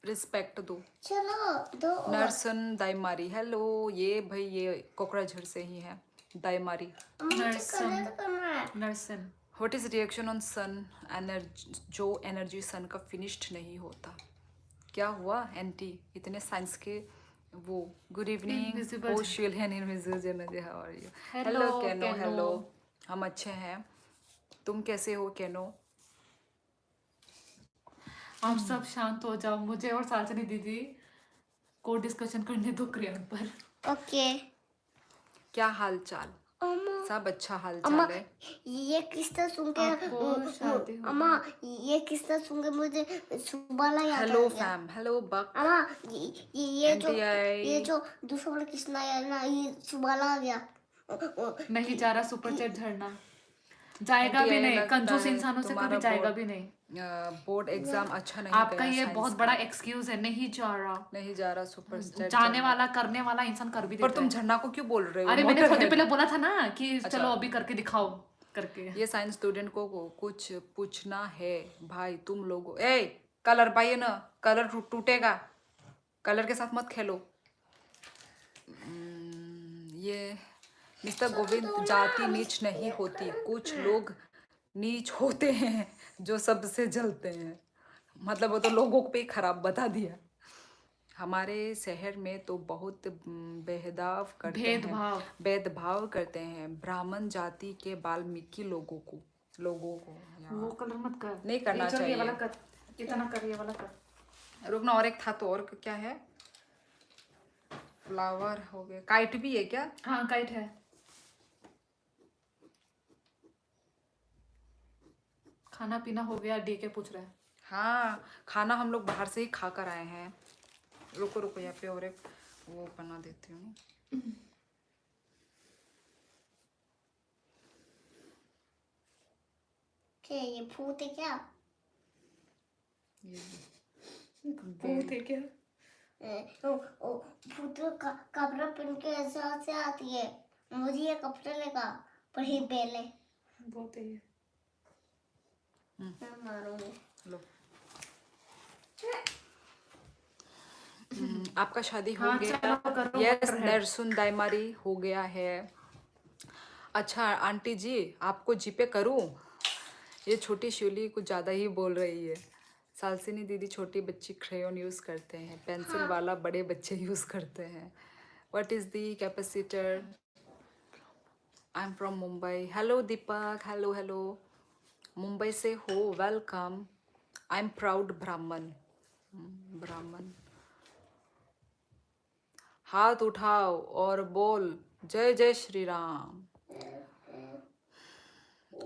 respect दो। चलो दो और। नरसन दाईमारी, हेलो। ये भाई ये कोकराझर से ही है दाईमारी। मुझे नरसन। कलर करना है। नर्सन। What is reaction on sun energy? जो एनर्जी सन का फिनिश्ड नहीं होता। क्या हुआ एंटी? इतने साइंस के वो। गुड इवनिंग Invisible ओशियल and invisible energy, how are you? Hello, hello Keno, Keno. Hello. हम अच्छे हैं, तुम कैसे हो कैनो? आप सब शांत हो जाओ, मुझे और साजनी दीदी को डिस्कशन करने दो क्रेयन पर। ओके। क्या हाल चाल? अम्मा, सब अच्छा हाल अम्मा, चाल है। ये किस्सा सुन के आपको शादी हो अम्मा, ये किस्सा सुन के मुझे सुबाला याद आ हेलो गया। फैम, हेलो बक। अम्मा, ये NTI जो दूसरा वाला किस्सा है ना, ये सुबाला आ गया। नहीं जा रहा सुपर चैट झरना, जाएगा भी NTI नहीं, लगता कंजूस है इंसानों से तुम्हारा कभी जाएगा भी नहीं। बोर्ड एग्जाम अच्छा नहीं आपका गया ये साइंस बहुत का। बड़ा एक्सक्यूज है, नहीं जा रहा। नहीं जा रहा सुपर चैट जाने झरना। वाला करने वाला इंसान कर भी पर देता तुम है। झरना को क्यों बोल रहे हो? अरे मैंने मोटर थोड़ी देर हेड। पहले बोला था ना कि अच्छा। चलो अभी करके दिखाओ करके। ये साइंस स्टूडेंट को कुछ पूछना है भाई। तुम लोगों कलर पाइए ना, कलर टूटेगा, कलर के साथ मत खेलो। ये मिस्टर गोविंद, जाति नीच नहीं होती, कुछ लोग नीच होते हैं जो सबसे जलते हैं। मतलब वो तो लोगों पे ही खराब बता दिया। हमारे शहर में तो बहुत भेदभाव करते हैं, भेदभाव करते हैं ब्राह्मण जाति के वाल्मीकि लोगों को वो यार। कलर मत कर, नहीं करना ये चल, ये वाला चाहिए। कर, इतना कर, ये वाला कर। रुकना, और एक था तो, और क्या है? फ्लावर हो गया, काइट भी है क्या? हाँ काइट है। खाना पीना हो गया? डी के पूछ रहा है। हाँ, खाना हम लोग बाहर से ही खा कर आए हैं। रुको रुको, यहाँ पे और एक वो बना देती हूँ। क्या ये भूत है क्या? भूत है क्या? भूत का कपड़ा पहन के ऐसे आती है। मुझे ये कपड़ा लेगा पर ही पहले भूत है ये। मैं मारूंगी। लो। आपका शादी हो हाँ, गया? चलो करो, यस, कर है। नरसुन दाईमारी हो गया है। अच्छा आंटी जी, आपको जीपे करूं? ये छोटी शिवली कुछ ज़्यादा ही बोल रही है। सालसिनी दीदी, छोटी बच्ची क्रेयॉन यूज़ करते हैं, पेंसिल वाला बड़े बच्चे यूज़ करते हैं। What is the capacitor? I am from Mumbai. Hello Deepak, hello hello. Mumbai से हो, वेलकम। आई एम प्राउड ब्राह्मण। ब्राह्मण। हाथ उठाओ और बोल जय जय श्री राम।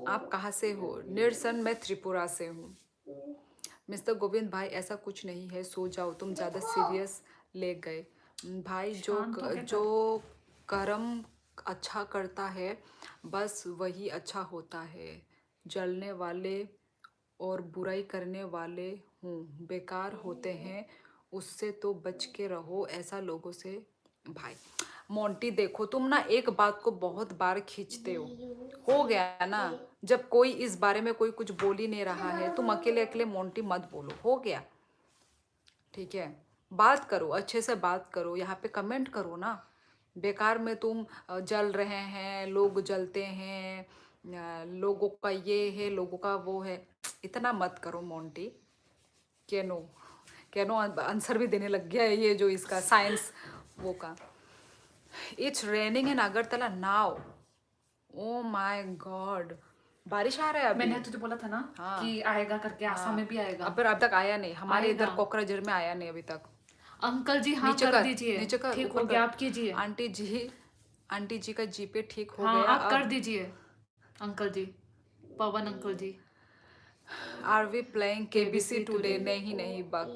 आप कहाँ से हो? निरसन, मैं त्रिपुरा से हूँ। मिस्टर गोविंद भाई, ऐसा कुछ नहीं है, सो जाओ, तुम ज़्यादा सीरियस ले गए। भाई शांत हो के जो कर्म अच्छा करता है बस वही अच्छा होता है। जलने वाले और बुराई करने वाले हूँ बेकार होते हैं, उससे तो बच के रहो ऐसा लोगों से। भाई मोंटी देखो, तुम ना एक बात को बहुत बार खींचते हो गया ना। जब कोई इस बारे में कोई कुछ बोल ही नहीं रहा है, तुम अकेले अकेले मोंटी मत बोलो, हो गया। ठीक है, बात करो, अच्छे से बात करो, यहाँ पे कमेंट करो ना। बेकार में तुम जल रहे हैं, लोग जलते हैं, लोगों का ये है, लोगों का वो है, इतना मत करो मोंटी। कैनो कैनो आंसर भी देने लग गया है ये जो इसका साइंस वो का। It's raining in Agartala now. O my God, बारिश आ रहा है अभी। मैंने तुझे बोला था ना हाँ कि आएगा करके, आसाम में भी आएगा। अब तक आया नहीं, हमारे इधर आएगा। कोकराझार में आया नहीं अभी तक। अंकल जी हाँ नीचे कर कर, दीजिए, नीचे कर, ठीक ऊपर हो गया, कर। आप कीजिए। आंटी जी का जीपे ठीक हो हाँ गया आप कर अब। दीजिए uncle ji, Pawan uncle ji. Are we playing KBC today? नहीं नहीं बक,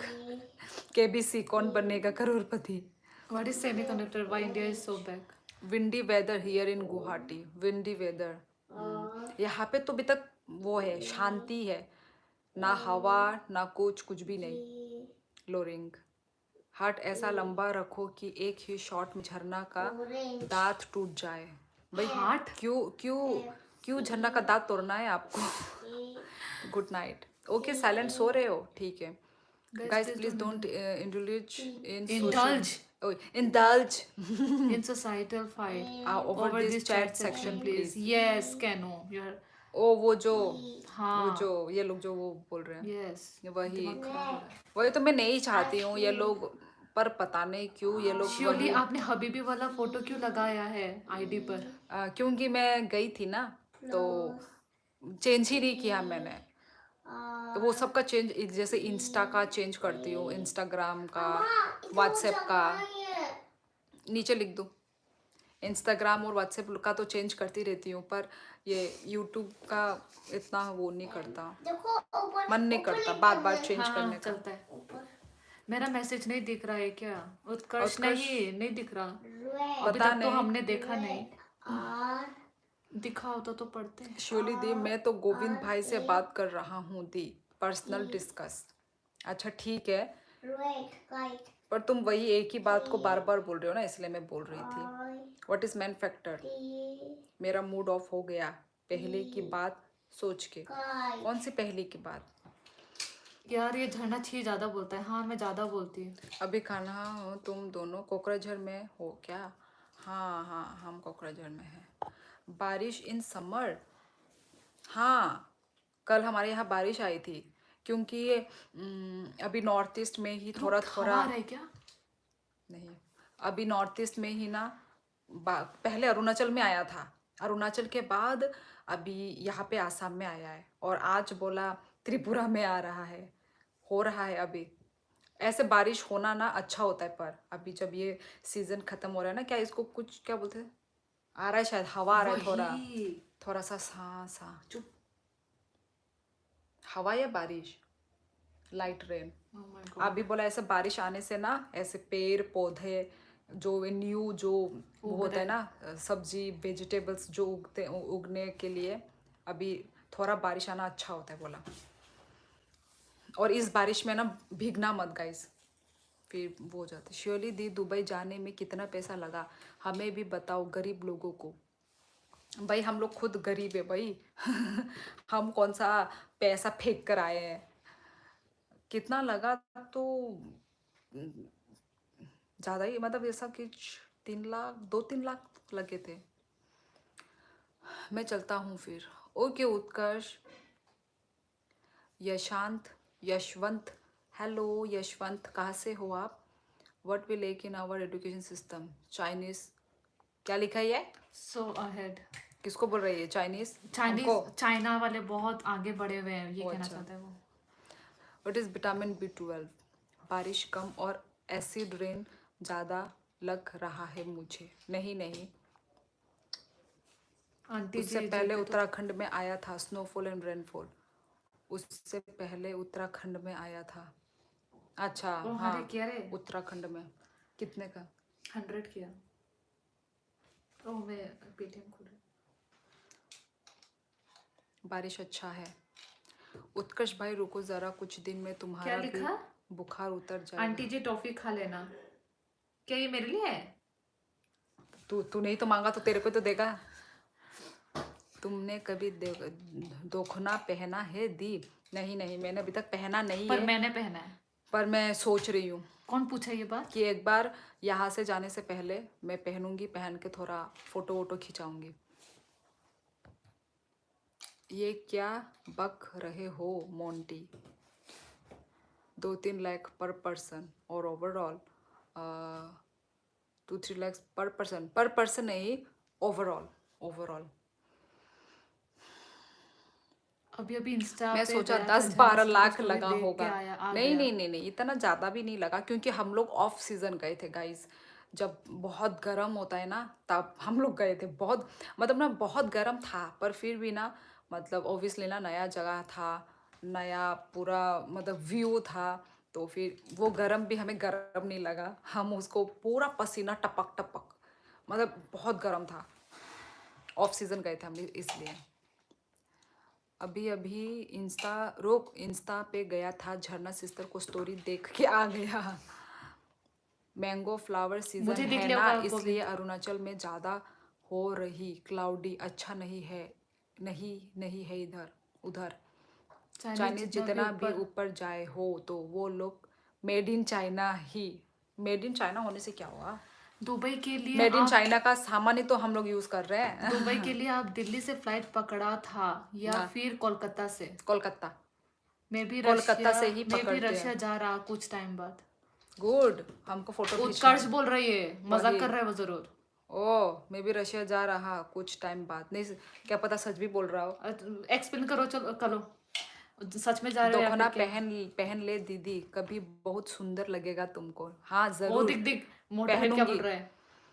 KBC Kaun Banega Crorepati. What is semiconductor, why India is so back? Windy weather here in Guwahati, windy weather. यहाँ पे तो अभी तक वो है, शांति है, ना हवा ना कुछ भी नहीं। लोरिंग हार्ट ऐसा लंबा रखो कि एक ही शॉट में झरना का दांत टूट जाए। भाई हार्ट? क्यों क्यों क्यों झरना का दांत तोड़ना है आपको? Good night. Okay silent so रहे हो, ठीक है। Guys please don't indulge in Indulge indulge in societal fight over over this this chat chat section section, please. please. Yes, Kano, you're ओ वो जो हाँ ये लोग जो वो बोल रहे हैं, yes. वही दिमाग खराब हो रहा है। वही तो मैं नहीं चाहती हूँ ये लोग, पर पता नहीं क्यों ये लोग श्योरली वही। आपने हबीबी वाला फोटो क्यों लगाया है आईडी पर? क्योंकि मैं गई थी ना, तो चेंज ही नहीं किया मैंने। तो वो सबका चेंज, जैसे इंस्टा का चेंज करती हूँ, इंस्टाग्राम का, व्हाट्सएप का, नीचे लिख दो। इंस्टाग्राम और व्हाट्सएप का तो चेंज करती रहती हूँ, पर ये यूट्यूब का इतना वो नहीं करता, मन नहीं करता बार बार चेंज हाँ करने का। चलता है। मेरा मैसेज नहीं दिख रहा है क्या? उत्कर्ष उत्कर्ष? नहीं दिख रहा अभी पता तक, तो नहीं। हमने देखा नहीं। दिखा होता तो पढ़ते। श्योरली दी, मैं तो गोविंद भाई से बात कर रहा हूँ दी, पर्सनल डिस्कस। अच्छा ठीक है, पर तुम वही एक ही बात को बार बार बोल रहे हो ना, इसलिए मैं बोल रही थी। What is man factor? मेरा मूड ऑफ हो गया पहले की बात सोच के। कौन सी पहले की बात? यार ये झरना छी ज्यादा बोलता है। हाँ मैं ज्यादा बोलती हूँ। अभी खाना हो, तुम दोनों कोकराझार में हो क्या? हाँ हाँ हम कोकराझार में हैं। बारिश इन समर? हाँ कल हमारे यहाँ बारिश आई थी, क्योंकि ये अभी नॉर्थ ईस्ट में ही थोड़ा थोड़ा हवा आ रहा है क्या? नहीं, अभी नॉर्थ ईस्ट में ही ना, पहले अरुणाचल में आया था, अरुणाचल के बाद अभी यहाँ पे आसाम में आया है, और आज बोला त्रिपुरा में आ रहा है, हो रहा है अभी। ऐसे बारिश होना ना अच्छा होता है, पर अभी जब ये सीजन खत्म हो रहा है ना, क्या इसको कुछ क्या बोलते हैं, आ रहा है शायद, हवा आ रहा है थोड़ा वही। थोड़ा सा सा चुप। हवा या बारिश, light rain. Oh my God. अभी बोला ऐसे बारिश आने से ना, ऐसे पेड़ पौधे जो न्यू जो वो होता है ना, सब्जी वेजिटेबल्स जो उगने के लिए अभी थोड़ा बारिश आना अच्छा होता है बोला। और इस बारिश में ना भीगना मत गाइस, फिर वो हो जाते। श्योरली दी, दुबई जाने में कितना पैसा लगा, हमें भी बताओ गरीब लोगों को। भाई हम लोग खुद गरीब है भाई हम कौन सा पैसा फेंक कर आए हैं। कितना लगा तो ज़्यादा ही, मतलब ऐसा कि 3 लाख 2-3 लाख लगे थे। मैं चलता हूँ फिर। ओके उत्कर्ष। यशवंत, हेलो यशवंत, कहाँ से हो आप? What we lack in our education system? Chinese? क्या लिखा है ये? So ahead. किसको बोल रही है? चाइनीज? चाइनीज, चाइना वाले बहुत आगे बढ़े हुए हैं, ये कहना अच्छा। चाहता है वो। What is vitamin B12? बारिश कम और एसिड रेन ज़्यादा लग रहा है मुझे। नहीं नहीं, आंटी उससे जी पहले जी उत्तराखंड में आया था स्नोफॉल एंड रेनफॉल, उससे पहले उत्तराखंड में आया था। अच्छा ओ हाँ, हरे किया रे, उत्तराखंड में। कितने का? 100 किया। ओ मैं पेटीएम खोल रही। बारिश अच्छा है। उत्कर्ष भाई रुको जरा, कुछ दिन में क्या तुम्हारा भी लिखा? बुखार उतर आंटी जाएगा। जी टॉफी खा लेना। क्या ये मेरे लिए है? तू तू नहीं तो मांगा तो तेरे को तो देगा। तुमने कभी दोखना पहना है दीप? नहीं नहीं, मैंने अभी तक पहना नहीं पर है, मैंने पहना है। पर मैं सोच रही हूँ कौन पूछा ये बात? कि एक बार यहाँ से जाने से पहले मैं पहनूंगी, पहन के थोड़ा फोटो वोटो खिंचाऊंगी। ये क्या बक रहे हो मोंटी? 2-3 लाख पर पर्सन और ओवरऑल 2-3 लाख पर पर्सन नहीं, ओवरऑल ओवरऑल। अभी अभी इंस्टा मैं पे सोचा गया था, 10-12 झरना की लाख स्टोरी लगा देख के होगा। आया, आ नहीं गया। नहीं नहीं नहीं, इतना ज़्यादा भी नहीं लगा, क्योंकि हम लोग ऑफ सीजन गए थे गाइस। जब बहुत गर्म होता है ना तब हम लोग गए थे। बहुत मतलब ना बहुत गर्म था, पर फिर भी ना मतलब ओब्वियसली ना नया जगह था, नया पूरा मतलब व्यू था, तो फिर वो गर्म भी हमें गर्म नहीं लगा। हम उसको पूरा पसीना टपक टपक, मतलब बहुत गर्म था। ऑफ सीजन गए थे हम इसलिए। अभी अभी इंस्टा पे गया था, झरना सिस्टर को स्टोरी देख के आ गया। मैंगो फ्लावर सीजन मुझे देख है लिया ना, होगा इसलिए गोविंद। अरुणाचल में ज़्यादा हो रही। क्लाउडी अच्छा नहीं है, नहीं नहीं है इधर उधर। चाइनीज चाइनीज जितना भी जितना भी ऊपर। ऊपर जाए हो तो वो लोग made in China he. Made in China होने से क्या हुआ? दुबई के लिए मेड इन आप चाइना का सामान ही तो हम लोग यूज़ कर रहे हैं। दुबई के लिए आप दिल्ली से फ्लाइट पकड़ा था या हाँ, फिर कोलकाता से? कोलकाता। मैं भी कोलकाता रशिया से ही मैं भी पकड़ते रशिया हैं। जा रहा कुछ टाइम बाद। गुड, हमको फोटो खींचना उत्कर्ष है। बोल रही है, मजाक वही। कर रहा है वो जरूर। ओ, मैं भी रशिया जा रहा कुछ टाइम बाद। नहीं, क्या पता सच भी बोल रहा हो। एक्सप्लेन करो, चलो करो। सच में जा रहे हो या दोखना फिर क्या? पहन ले दीदी, कभी बहुत सुंदर लगेगा तुमको। हाँ ओ जरूर दिख दिख, मोटा हेड क्या बोल पहनूंगी। रहा है?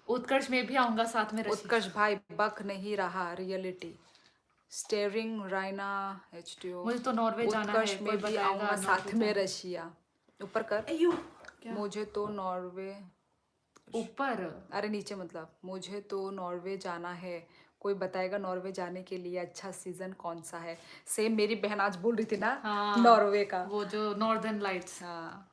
उत्कर्ष में भी आऊंगा साथ में रशिया। उत्कर्ष भाई बक नहीं रहा, रियलिटी स्टेरिंग राइना HTO। मुझे तो नॉर्वे जाना है, उत्कर्ष कोई में भी बताएगा आऊंगा नॉर्वे साथ में जाना। रशिया। ऊपर कर। अयो क्या? मुझे तो नॉर्वे, ऊपर? अरे नीचे मतलब, मुझे तो नॉर्वे जाना है, कोई बताएगा नॉर्वे जाने के लिए अच्छा सीजन कौन सा है? सेम मेरी बहन आज बोल रही थी ना, हाँ, नॉर्वे का। वो जो नॉर्दर्न लाइट्स। हाँ,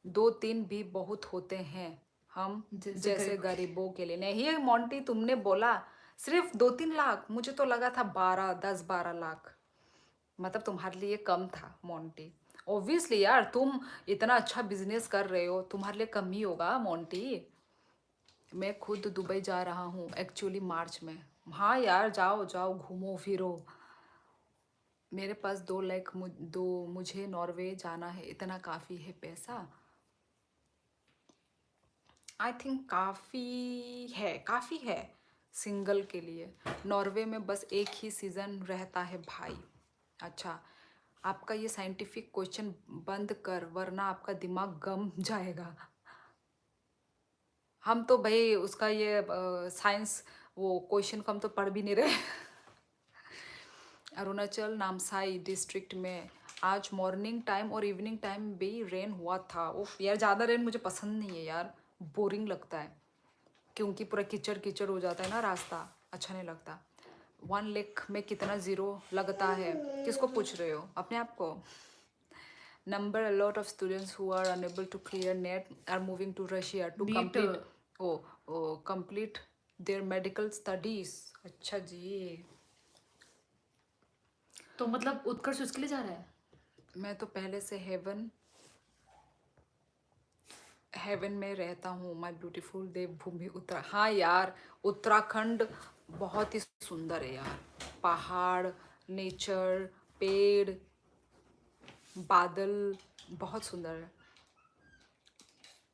2-3 भी बहुत होते हैं हम जैसे जैसे गरीब। गरीबों के लिए। नहीं है मोंटी, तुमने बोला सिर्फ 2-3 लाख, मुझे तो लगा था 10-12 लाख। मतलब तुम्हारे लिए कम था मोंटी। ऑब्वियसली यार, तुम इतना अच्छा बिजनेस कर रहे हो, तुम्हारे लिए कम ही होगा मोंटी। मैं खुद दुबई जा रहा हूँ एक्चुअली मार्च में। हाँ यार, जाओ जाओ, घूमो फिरो। मेरे पास 2 लाख, मुझे नॉर्वे जाना है, इतना काफ़ी है पैसा? आई थिंक काफ़ी है सिंगल के लिए। नॉर्वे में बस एक ही सीज़न रहता है भाई। अच्छा, आपका ये साइंटिफिक क्वेश्चन बंद कर, वरना आपका दिमाग गम जाएगा। हम तो भाई उसका ये साइंस वो क्वेश्चन को हम तो पढ़ भी नहीं रहे। अरुणाचल नामसाई डिस्ट्रिक्ट में आज मॉर्निंग टाइम और इवनिंग टाइम भी रेन हुआ था। उफ यार, ज़्यादा रेन मुझे पसंद नहीं है यार, बोरिंग लगता है, क्योंकि पूरा कीचड़ कीचड़ हो जाता है ना रास्ता, अच्छा नहीं लगता। 1 लाख में कितना ज़ीरो लगता है? किसको पूछ रहे हो, अपने आप को? Number a lot of students who are unable to clear NET are moving to Russia to NEET. complete their medical studies. अच्छा जी। तो मतलब उत्कर्ष उसके लिए जा रहा है? मैं तो पहले से हेवन में रहता हूँ। माय ब्यूटीफुल देवभूमि हाँ यार, उत्तराखंड बहुत ही सुंदर है यार। पहाड़, नेचर, पेड़, बादल, बहुत सुंदर है।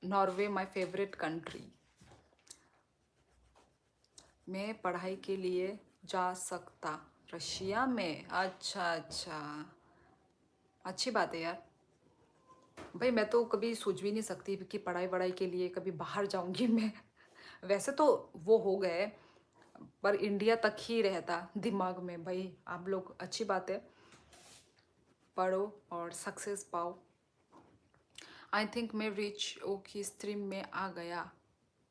Norway my favourite country. मैं पढ़ाई के लिए जा सकता रशिया में? अच्छा अच्छा, अच्छी बात है यार। भाई मैं तो कभी सोच भी नहीं सकती कि पढ़ाई के लिए कभी बाहर जाऊंगी मैं। वैसे तो वो हो गए, पर इंडिया तक ही रहता दिमाग में। भाई आप लोग, अच्छी बात है, पढ़ो और सक्सेस पाओ। आई थिंक मैं रिच ओ की स्ट्रीम में आ गया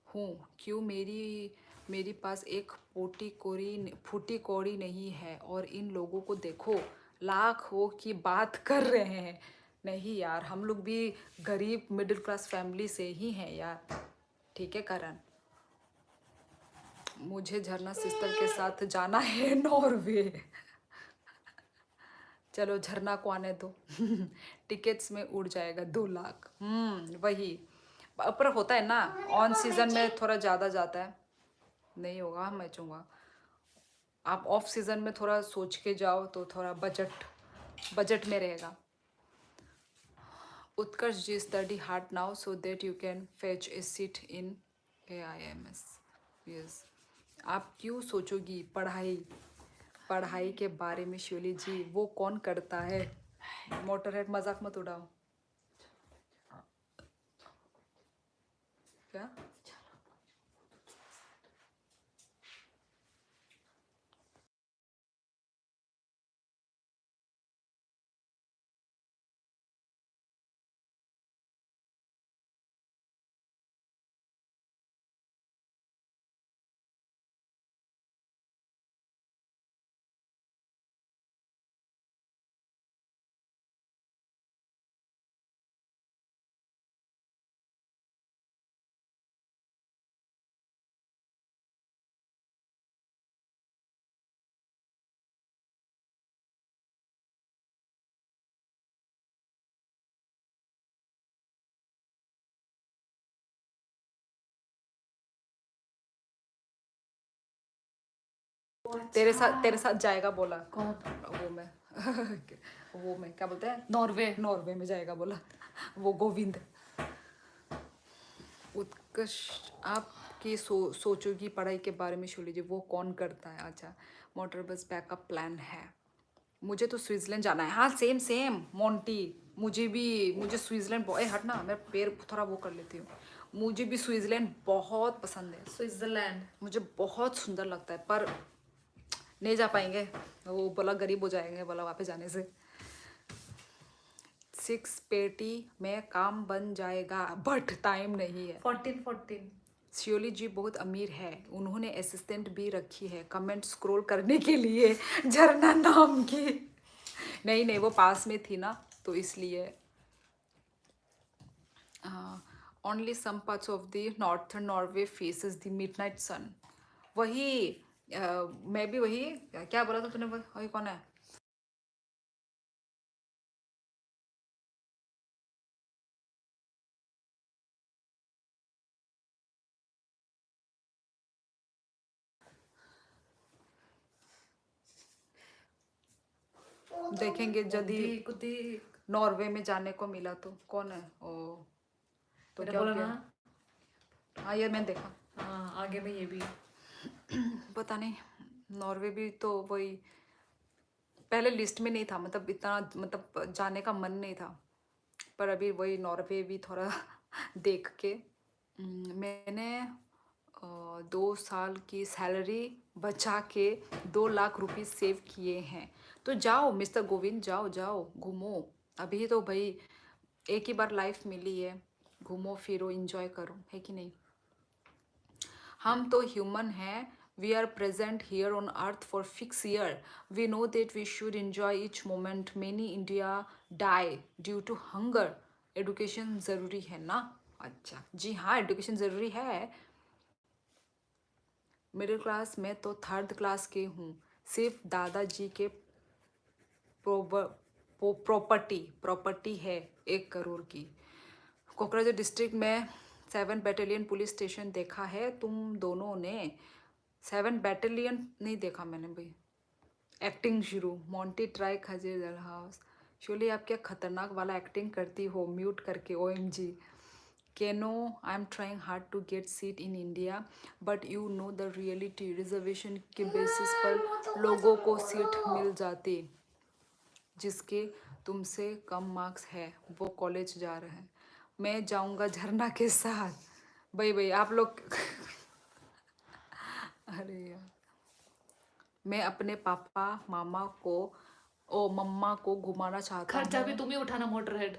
हूँ। क्यों? मेरी पास एक फूटी कौड़ी नहीं है, और इन लोगों को देखो, लाखों की बात कर रहे हैं। नहीं यार, हम लोग भी गरीब मिडिल क्लास फैमिली से ही हैं यार। ठीक है करण, मुझे झरना सिस्टर के साथ जाना है नॉर्वे। चलो झरना को आने दो। टिकट्स में उड़ जाएगा 2 लाख। वही पर होता है ना, ऑन सीजन में थोड़ा ज़्यादा जाता है। नहीं होगा, मैं चाहूँगा आप ऑफ सीजन में थोड़ा सोच के जाओ तो थोड़ा बजट में रहेगा। Utkarsh ji study hard now so that you can fetch a seat in AIMS। Yes, आप क्यों सोचोगी पढ़ाई के बारे में शिवली जी? वो कौन करता है? मोटरहेड मजाक मत उड़ाओ। क्या तेरे साथ जाएगा बोला? कौन? वो मैं वो मैं क्या बोलते हैं, नॉर्वे में जाएगा बोला वो गोविंद। उत्कृष्ट आपकी सोचोगी पढ़ाई के बारे में सुन लीजिए, वो कौन करता है? अच्छा, मोटर बस बैकअप प्लान है। मुझे तो स्विट्जरलैंड जाना है। हाँ सेम मोंटी, मुझे स्विट्जरलैंड हटना, मैं पैर थोड़ा वो कर लेती हूँ। मुझे भी स्विट्जरलैंड बहुत पसंद है। स्विट्जरलैंड मुझे बहुत सुंदर लगता है, पर नहीं जा पाएंगे। वो बोला गरीब हो जाएंगे बोला वहाँ पे जाने से। 6 पेटी में काम बन जाएगा बट टाइम नहीं है। 14 शियोली जी बहुत अमीर है, उन्होंने असिस्टेंट भी रखी है कमेंट स्क्रॉल करने के लिए, झरना नाम की। नहीं वो पास में थी ना तो इसलिए। Only some parts of the northern Norway faces the midnight sun. वही मैं भी वही क्या बोला था तूने, वही कौन है? देखेंगे यदि नॉर्वे में जाने को मिला तो। कौन है ओ? तो क्या बोला हो गया? ना। हाँ यार मैंने देखा। हाँ आगे में ये भी पता नहीं, नॉर्वे भी तो वही पहले लिस्ट में नहीं था, मतलब इतना मतलब जाने का मन नहीं था, पर अभी वही नॉर्वे भी थोड़ा देख के मैंने 2 साल की सैलरी बचा के 2 लाख रुपए सेव किए हैं। तो जाओ मिस्टर गोविंद, जाओ घूमो। अभी तो भाई एक ही बार लाइफ मिली है, घूमो फिरो एंजॉय करो, है कि नहीं? हम तो ह्यूमन हैं, we are present here on earth for fix year, we know that we should enjoy each moment, many India die due to hunger. Education ज़रूरी है ना? अच्छा जी हाँ, एडुकेशन ज़रूरी है। मिडिल क्लास में तो 3rd क्लास के हूँ, सिर्फ दादाजी के प्रॉपर्टी है 1 करोड़ की। कोकराझार डिस्ट्रिक्ट में 7 बैटालियन पुलिस स्टेशन देखा है तुम दोनों ने? 7 बैटालियन नहीं देखा मैंने भाई। एक्टिंग शुरू, मोंटी ट्राई खजीर हाउस। शोली आप क्या खतरनाक वाला एक्टिंग करती हो म्यूट करके, OMG। Keno, I'm trying hard to get seat in India, but you know the reality, reservation के बेसिस पर लोगों को सीट मिल जाती, जिसके तुमसे कम मार्क्स है वो कॉलेज जा रहे हैं। मैं जाऊंगा झरना के साथ। भाई आप लोग अरे यार, मैं अपने पापा मम्मा को घुमाना चाहता खर्चा भी हूँ तुम ही उठाना मोटरहेड।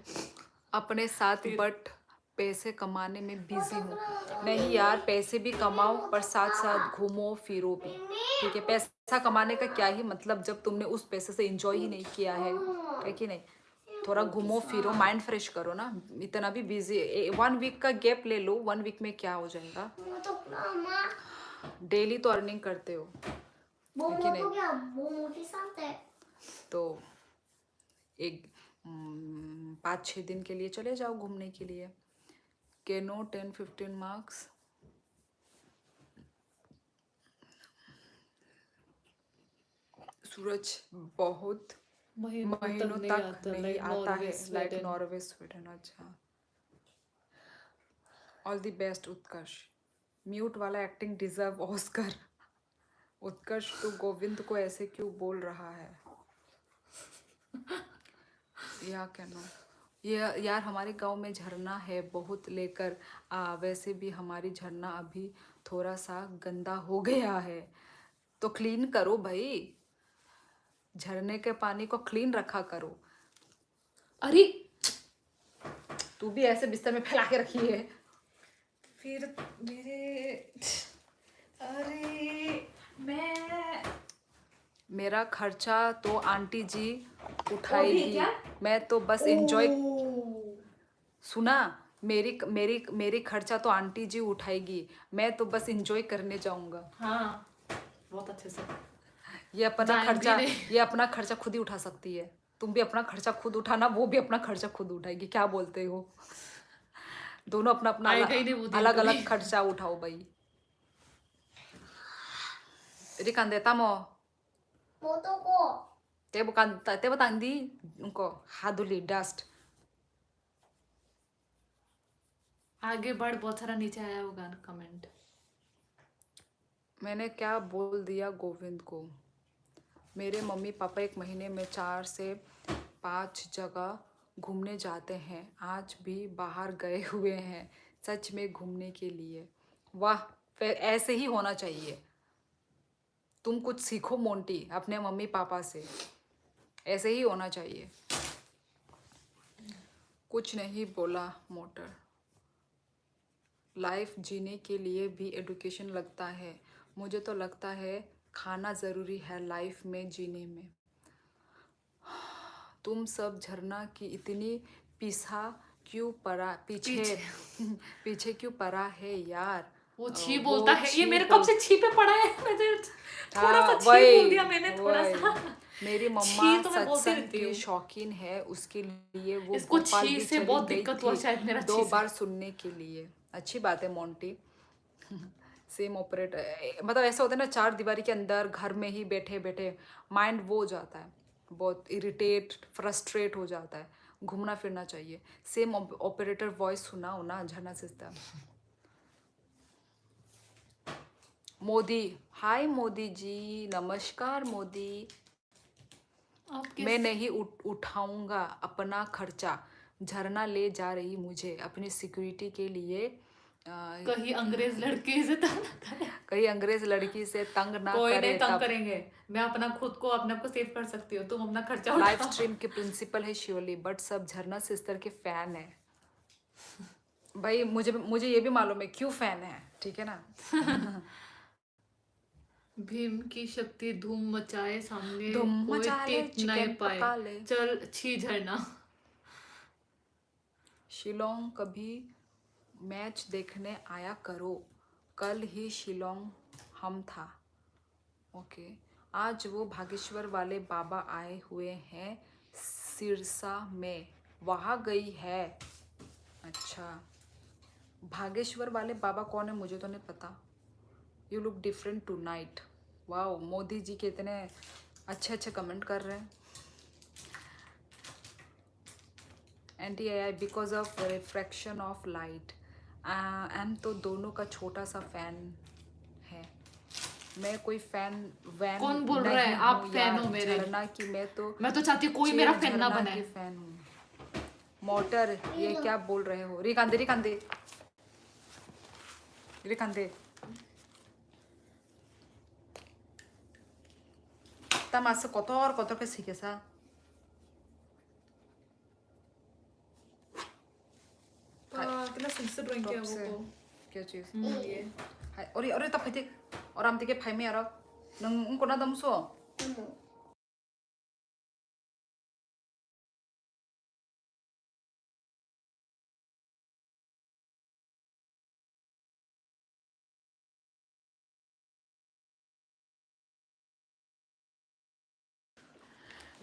अपने साथ, बट पैसे कमाने में बिजी हूँ। नहीं यार, पैसे भी कमाओ पर साथ साथ घूमो फिरो भी, ठीक है। पैसा कमाने का क्या ही मतलब जब तुमने उस पैसे से एंजॉय ही नहीं किया है कि नहीं। थोड़ा घूमो फिरो, माइंड फ्रेश करो ना। इतना भी बिजी 1 वीक का गैप ले लो, 1 वीक में क्या हो जाएगा। डेली तो अर्निंग करते हो, है कि नहीं। तो एक 5-6 दिन के लिए चले जाओ घूमने के लिए। केनो 10-15 मार्क्स। सूरज बहुत महीनों तक नहीं आता है, लाइक नॉर्वे स्वीडन। अच्छा, all the best Utkarsh. Mute वाला एक्टिंग डिजर्व ऑस्कर। उत्कर्ष तू गोविंद को ऐसे क्यों बोल रहा है। या कहना ये यार, हमारे गांव में झरना है बहुत लेकर आ, वैसे भी हमारी झरना अभी थोड़ा सा गंदा हो गया है, तो क्लीन करो भाई। झरने के पानी को क्लीन रखा करो। अरे तू भी ऐसे बिस्तर में फैला के रखी है। फिर मेरे, अरे मैं, मेरा खर्चा तो आंटी जी उठाएगी, मैं तो बस एंजॉय। सुना, मेरी मेरी मेरी खर्चा तो आंटी जी उठाएगी, मैं तो बस एंजॉय करने जाऊंगा। हाँ बहुत अच्छे से। ये अपना जाएंगे खर्चा, नहीं। ये अपना खर्चा खुद ही उठा सकती है। तुम भी अपना खर्चा खुद उठाना, वो भी अपना खर्चा खुद उठाएगी। क्या बोलते हो। दोनों अपना अपना आएगा ही नहीं वो दिन अलग कभी। अलग खर्चा उठाओ भाई। Rikan tamo. Foto ko. Tebo tandi उनको हादुली डस्ट। आगे बढ़, बहुत सारा नीचे आया होगा कमेंट। मैंने क्या बोल दिया गोविंद को। मेरे मम्मी पापा 1 महीने में 4 से 5 जगह घूमने जाते हैं, आज भी बाहर गए हुए हैं सच में घूमने के लिए। वाह, फिर ऐसे ही होना चाहिए। तुम कुछ सीखो मोंटी अपने मम्मी पापा से, ऐसे ही होना चाहिए। कुछ नहीं बोला मोटर। लाइफ जीने के लिए भी एडुकेशन लगता है। मुझे तो लगता है खाना ज़रूरी है लाइफ में जीने में। तुम सब झरना की इतनी पीछा क्यों पड़ा पीछे पीछे क्यों पड़ा है यार। वो छी बोलता है, ये छी मेरे कब से छी पे पड़ा है। मुझे थोड़ा सा छी वही बोल दिया मैंने, थोड़ा सा। मेरी मम्मा छी तो मैं बोलती सत्संग रहती की हूँ। शौकीन है, उसके लिए वो इसको भोपाल छी भी से चली बहुत गई दिक्कत हुआ थी शायद, मेरा 2 छी से। बार सुनने के लिए। अच्छी बात है मोंटी। सेम ऑपरेटर, मतलब ऐसा होता है ना, 4 दीवारी के अंदर घर में ही बैठे बैठे माइंड वो हो जाता है, बहुत इरिटेट फ्रस्ट्रेट हो जाता है। घूमना फिरना चाहिए। सेम ऑपरेटर वॉइस सुना हो ना झरना सिस्टम। मोदी, हाय मोदी जी, नमस्कार मोदी। मैं नहीं उठाऊंगा अपना खर्चा, झरना ले जा रही मुझे अपनी सिक्योरिटी के लिए। कहीं अंग्रेज लड़के से तंग ना करे। कहीं अंग्रेज लड़की से तंग ना कोई करे नहीं तंग तब। करेंगे, मैं अपना खुद को अपने आप को सेव कर सकती हूँ, तुम अपना खर्चा लाइव उठाओ। स्ट्रीम के प्रिंसिपल है शिवली, बट सब झरना सिस्टर के फैन है। भाई मुझे ये भी मालूम है क्यों फैन है, ठीक है ना। भीम की शक्ति धूम मचाए, सामने धूम कोई मचा ले, टिक नहीं चिकन पाए। पका ले। चल छी झरना। शिलोंग कभी मैच देखने आया करो, कल ही शिलोंग हम था। ओके, आज वो भागेश्वर वाले बाबा आए हुए हैं सिरसा में, वहाँ गई है। अच्छा, भागेश्वर वाले बाबा कौन है मुझे तो नहीं पता। You look different tonight. Wow, Modi ji के इतने अच्छे अच्छे कमेंट कर रहे हैं। NTI because of refraction of light. एम तो दोनों का छोटा सा फैन है। मैं कोई फैन वैन कौन बोल रहा है नहीं आप हूँ फैन हो यार मेरे? झरना की। मैं तो चाहती हूँ कोई चिल मेरा फैन ना झरना बने। की फैन हूँ। मोटर, ये क्या बोल रहे हो। रिकांदे रिकांदे रिकांदे তা মাছে কত কে শিখেছা। कितना सुंदर ड्राइंग किया टॉप वो से को क्या चीज ये हाय और तब फाइते और आम तिके फाइ में आरो नंग उनको ना दमसो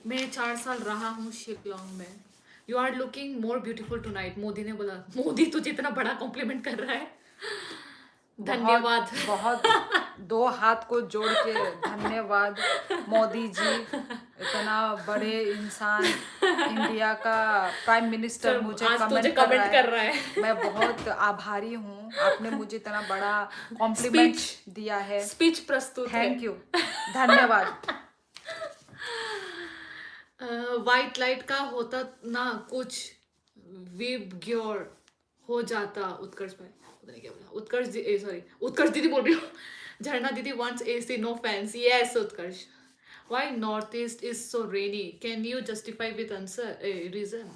मैं 4 साल रहा हूँ शिलोंग में. You are looking more beautiful tonight. Modi ने बोला. मोदी तुझे इतना बड़ा कॉम्प्लीमेंट कर रहा है. धन्यवाद. बहुत दो हाथ को जोड़ के धन्यवाद मोदी जी इतना बड़े इंसान इंडिया का प्राइम मिनिस्टर मुझे आज तुझे कमेंट कमेंट कर रहा है. मैं बहुत आभारी हूँ आपने मुझे इतना बड़ा कॉम्प्लीमेंट दिया है स्पीच प्रस्तुत है. थैंक यू धन्यवाद वाइट लाइट का होता ना कुछ विबग्योर हो जाता. उत्कर्ष भाई पता नहीं क्या बोला. उत्कर्ष सॉरी उत्कर्ष दीदी बोल रही हूँ. झरना दीदी wants AC no fans. Yes Utkarsh. Why northeast is so rainy? Can you justify with answer reason?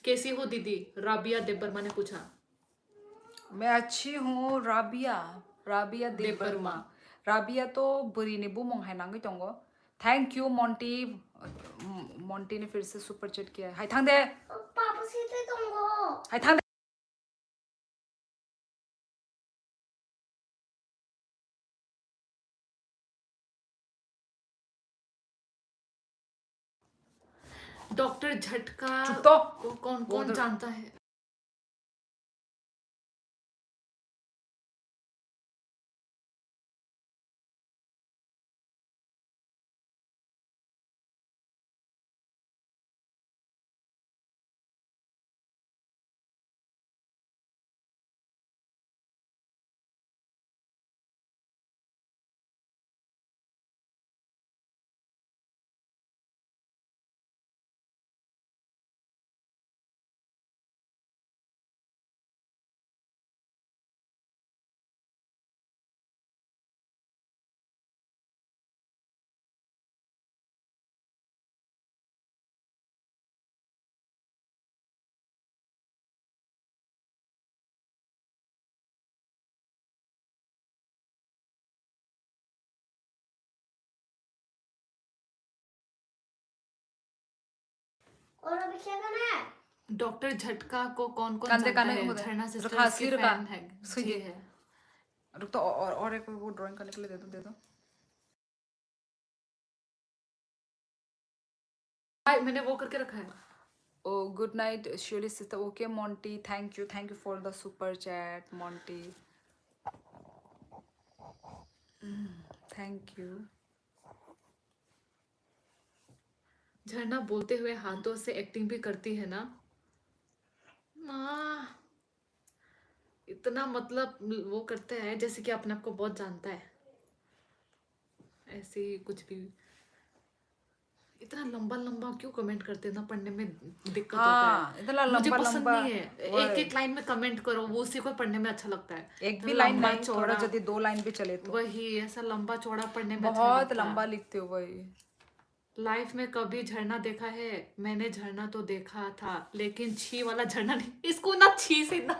कैसी हो दीदी? राबिया देबर्मा ने पूछा. मैं अच्छी हूँ राबिया देबर्मा राबिया तो बुरी ने बुमोंग है नांगे तोंगो थैंक यू मोंटी ने फिर से सुपर चैट किया है हाय थांग दे पापा सीधे तुमको हाय थांग दे डॉक्टर झटका चुप तो को कौन कौन जानता है? और अभी क्या करना है डॉक्टर झटका को कौन कौन कांदे जानता काने है? को झरना तो सिस्टर्स खांसी की रखा फैन है. सही जी है. रुक तो और एक वो ड्राइंग करने के लिए दे दो भाई मैंने वो करके रखा है. Oh, good night, Shirley sister. Okay, Monty. Thank you. Thank you for the super chat, Monty. Thank you. झरना बोलते हुए हाथों से एक्टिंग भी करती है ना. इतना मतलब वो करते हैं जैसे कि अपने आप को बहुत जानता है. ऐसे ही कुछ भी. इतना लंबा लंबा क्यों कमेंट करते हैं ना. पढ़ने में दिक्कत होता है. इतना मुझे लंबा पसंद लंबा नहीं है. एक एक लाइन में कमेंट करो वो उसी को पढ़ने में अच्छा लगता है. एक भी इतना लाइन लंबा नहीं थोड़ा चौड़ा. यदि दो लाइन भी चले तो वही ऐसा लंबा चौड़ा पढ़ने में अच्छा बहुत लगता है. लंबा लिखते हो वही लाइफ में कभी झरना देखा है? मैंने झरना तो देखा था लेकिन छी वाला झरना नहीं. इसको ना छी से ना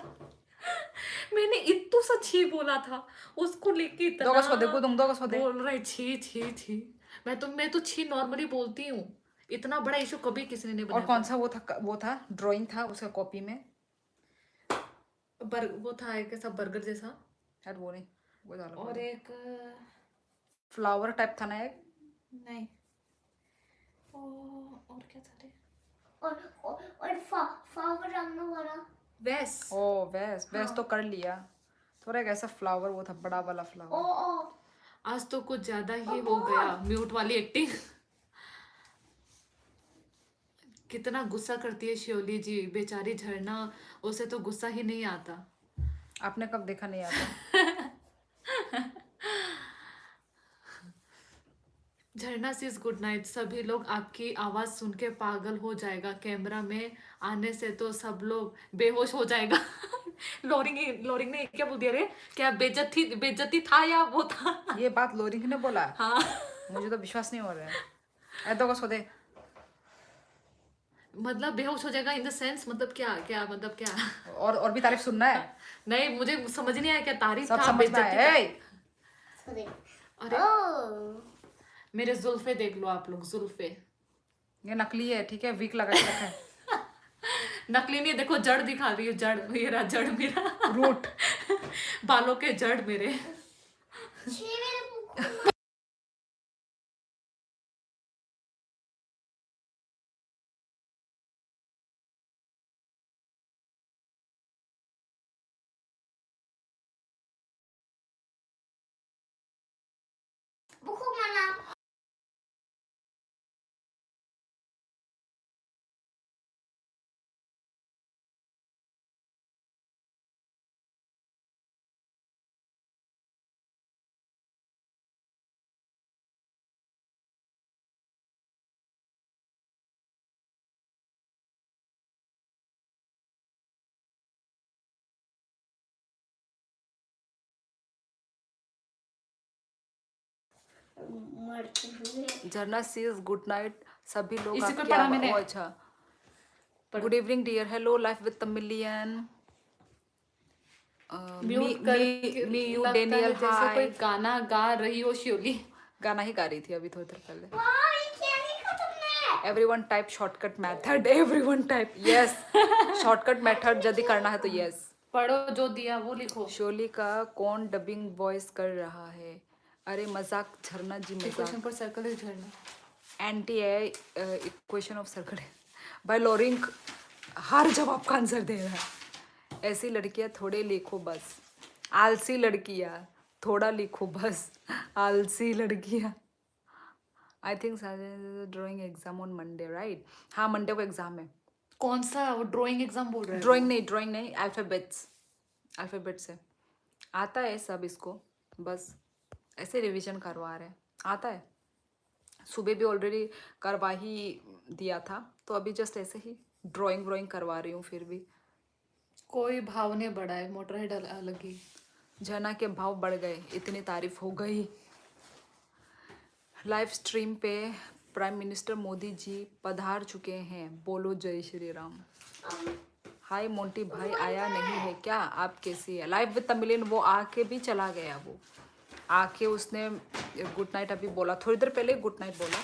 मैंने इतू सा छी बोला था उसको लेके इतना दोगस को देखो तुम दोगस को दे बोल रहे छी छी छी. मैं तो छी नॉर्मली बोलती हूँ. इतना बड़ा इशू कभी किसी ने नहीं और बनाया. कौन सा वो था ड्राइंग था उसका कॉपी में वो था एक ऐसा बर्गर जैसा. यार वो नहीं वो डालो और एक फ्लावर टाइप था ना एक नहीं. और क्या था रे? और फ्लावर रंगने वाला वैस. ओ वैस तो कर लिया थोड़ा एक ऐसा फ्लावर वो था बड़ा वाला ओ फ्लावर आज तो कुछ ज्यादा ही हो गया. म्यूट वाली एक्टिंग. कितना गुस्सा करती है शियोली जी. बेचारी झरना उसे तो गुस्सा ही नहीं आता. आपने कब देखा नहीं आता झरना सिस गुड नाइट. सभी लोग आपकी आवाज सुन के पागल हो जाएगा. कैमरा में आने से तो सब लोग बेहोश हो जाएगा. लोरिंग ने क्या बोल दिया रे? क्या बेइज्जती था या वो था? ये बात लोरिंग ने बोला हाँ. मुझे तो विश्वास नहीं हो रहा है ऐ तो दे मतलब बेहोश हो जाएगा इन द सेंस, मतलब क्या क्या, मतलब क्या? और भी तारीफ सुनना है? नहीं, मुझे समझ नहीं आया क्या तारीफ सब था, समझ में बेइज्जती आया। था। ए, सॉरी। अरे ओह, मेरे जुल्फे देख लो आप लोग, जुल्फे। ये नकली है, ठीक है, वीक लगा के रखा है। नकली नहीं है, देखो जड़ दिखा रही है, जड़ मेरा, जड़ मेरा। रूट। बालों के जड़ मेरे। छी मेरे मुंह को। मुंह को मना। मरते हुए। झरना सीज गुड नाइट सभी लोग। इसी आप को क्या? पढ़ा मैंने। ओ अच्छा। Good evening dear, hello life with million. मी म्यूट मी करके मी यू लगता डेनियल, है जैसे कोई हाय। गाना गा रही हो शिवली। गाना ही गा रही थी अभी थोड़ी देर पहले। वाह, ये क्या लिखा तुमने? Everyone type shortcut method, everyone type, yes. Shortcut method यदि करना है तो यस। पढ़ो, जो दिया वो लिखो। शोली का कौन डबिंग वॉइस कर रहा है? अरे मजाक झरना जी, इक्वेशन मजाक। पर सर्कल इज झरना। एंटी है इक्वेशन ऑफ सर्कल भाई। लोरिंग हर जवाब का आंसर दे रहा है। ऐसी लड़कियां थोड़े लिखो बस, आलसी लड़कियां थोड़ा लिखो बस, आलसी लड़कियां। I think drawing exam on Monday, right? हाँ, मंडे को एग्जाम है। कौन सा वो ड्राइंग एग्जाम बोल रहे हैं? ड्राइंग नहीं, अल्फाबेट्स। अल्फाबेट्स है, आता है सब इसको, बस ऐसे रिवीजन करवा रहे हैं। आता है, सुबह भी ऑलरेडी करवा ही दिया था, तो अभी जस्ट ऐसे ही ड्राइंग करवा रही हूँ फिर भी। कोई भाव नहीं बढ़ा है, मोटर हेड अलग ही। जना के भाव बढ़ गए, इतनी तारीफ हो गई। लाइव स्ट्रीम पे प्राइम मिनिस्टर मोदी जी पधार चुके हैं, बोलो जय श्री राम। हाय मोंटी भाई, आया नहीं है क्या? आप कैसी है? लाइव विद तमिलियन वो आके भी चला गया, वो आके उसने गुड नाइट अभी बोला, थोड़ी देर पहले गुड नाइट बोला।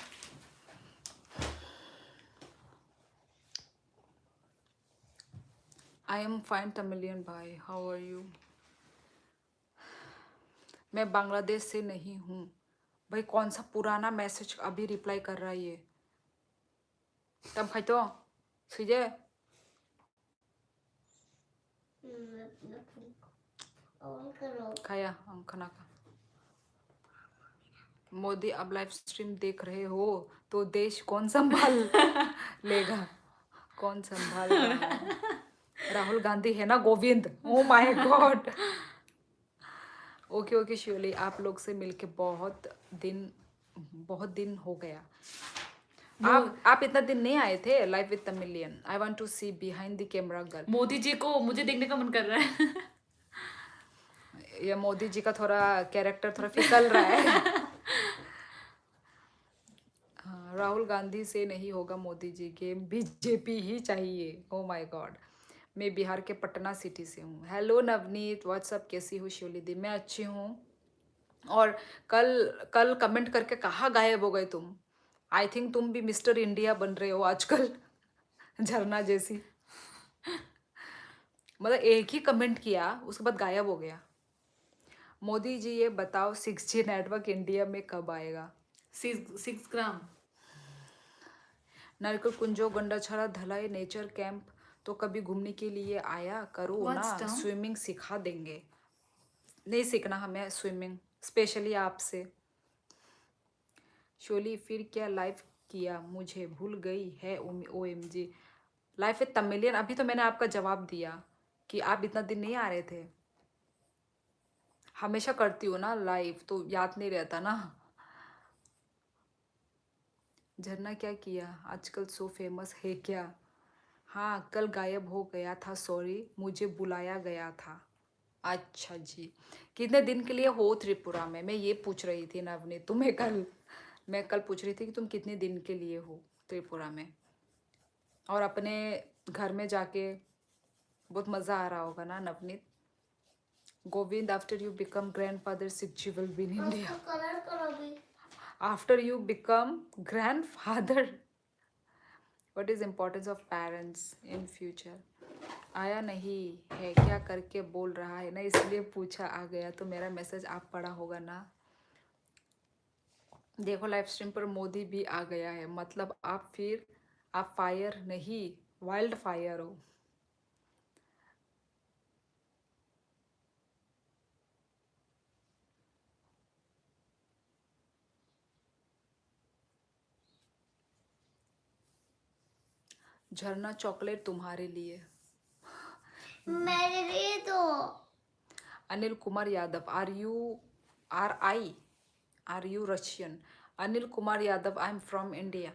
आई एम फाइन तमिलियन भाई, हाउ आर यू? मैं बांग्लादेश से नहीं हूँ भाई। कौन सा पुराना मैसेज अभी रिप्लाई कर रहा है ये? तब खाई तो सीजे ऑन करो। खाया हम खाना खा। मोदी अब लाइव स्ट्रीम देख रहे हो तो देश कौन संभाल लेगा? कौन संभाल रहा है? राहुल गांधी है ना Govind? Oh my god. Okay okay Shivali, आप लोग से मिलके बहुत दिन हो गया। आप इतना दिन नहीं आए थे live with Tamilian. I want to see behind the camera girl. Modi ji को मुझे देखने का मन कर रहा है। ये मोदी जी का थोड़ा कैरेक्टर थोड़ा फिसल रहा है। हाँ, राहुल गांधी से नहीं होगा मोदी जी के, बीजेपी ही चाहिए। ओ माय गॉड। मैं बिहार के पटना सिटी से हूँ। हेलो नवनीत, व्हाट्सअप, कैसी हो शिवली दी? मैं अच्छी हूँ। और कल कमेंट करके कहाँ गायब हो गए तुम? आई थिंक तुम भी मिस्टर इंडिया बन रहे हो आजकल। झरना जैसी। मतलब एक ही कमेंट किया, उसके बाद गायब हो गया। मोदी जी ये बताओ 6G नेटवर्क इंडिया में कब आएगा? 6 ग्राम। नारियल कुंजो गंडाछड़ा धलाई नेचर कैंप तो कभी घूमने के लिए आया करो What's ना, down? स्विमिंग सिखा देंगे। नहीं सीखना हमें स्विमिंग, स्पेशली आपसे। शोली फिर क्या लाइव किया, मुझे भूल गई है। OMG, लाइव विद तमिलियन अभी तो मैंने आपका जवाब दिया कि आप इतना दिन नहीं आ रहे थे। हमेशा करती हूँ ना लाइव, तो याद नहीं रहता ना। झरना क्या किया आजकल, सो फेमस है क्या? हाँ, कल गायब हो गया था, सॉरी, मुझे बुलाया गया था। अच्छा जी, कितने दिन के लिए हो त्रिपुरा में? मैं ये पूछ रही थी नवनीत तुम्हें कल। मैं कल पूछ रही थी कि तुम कितने दिन के लिए हो त्रिपुरा में। और अपने घर में जाके बहुत मज़ा आ रहा होगा ना Navneet? Govind, after you become grandfather, सिक्ची will be in India. Colour करो भी. After you become grandfather, what is importance of parents in future? आया नहीं है क्या करके बोल रहा है ना, इसलिए पूछा. आ गया तो मेरा मैसेज आप पढ़ा होगा ना. देखो लाइव स्ट्रीम पर मोदी भी आ गया है, मतलब आप फायर नहीं वाइल्ड फायर हो. झरना चॉकलेट तुम्हारे लिए. मेरे लिए तो. Anil Kumar Yadav, are you Russian? Anil Kumar Yadav, I am from India.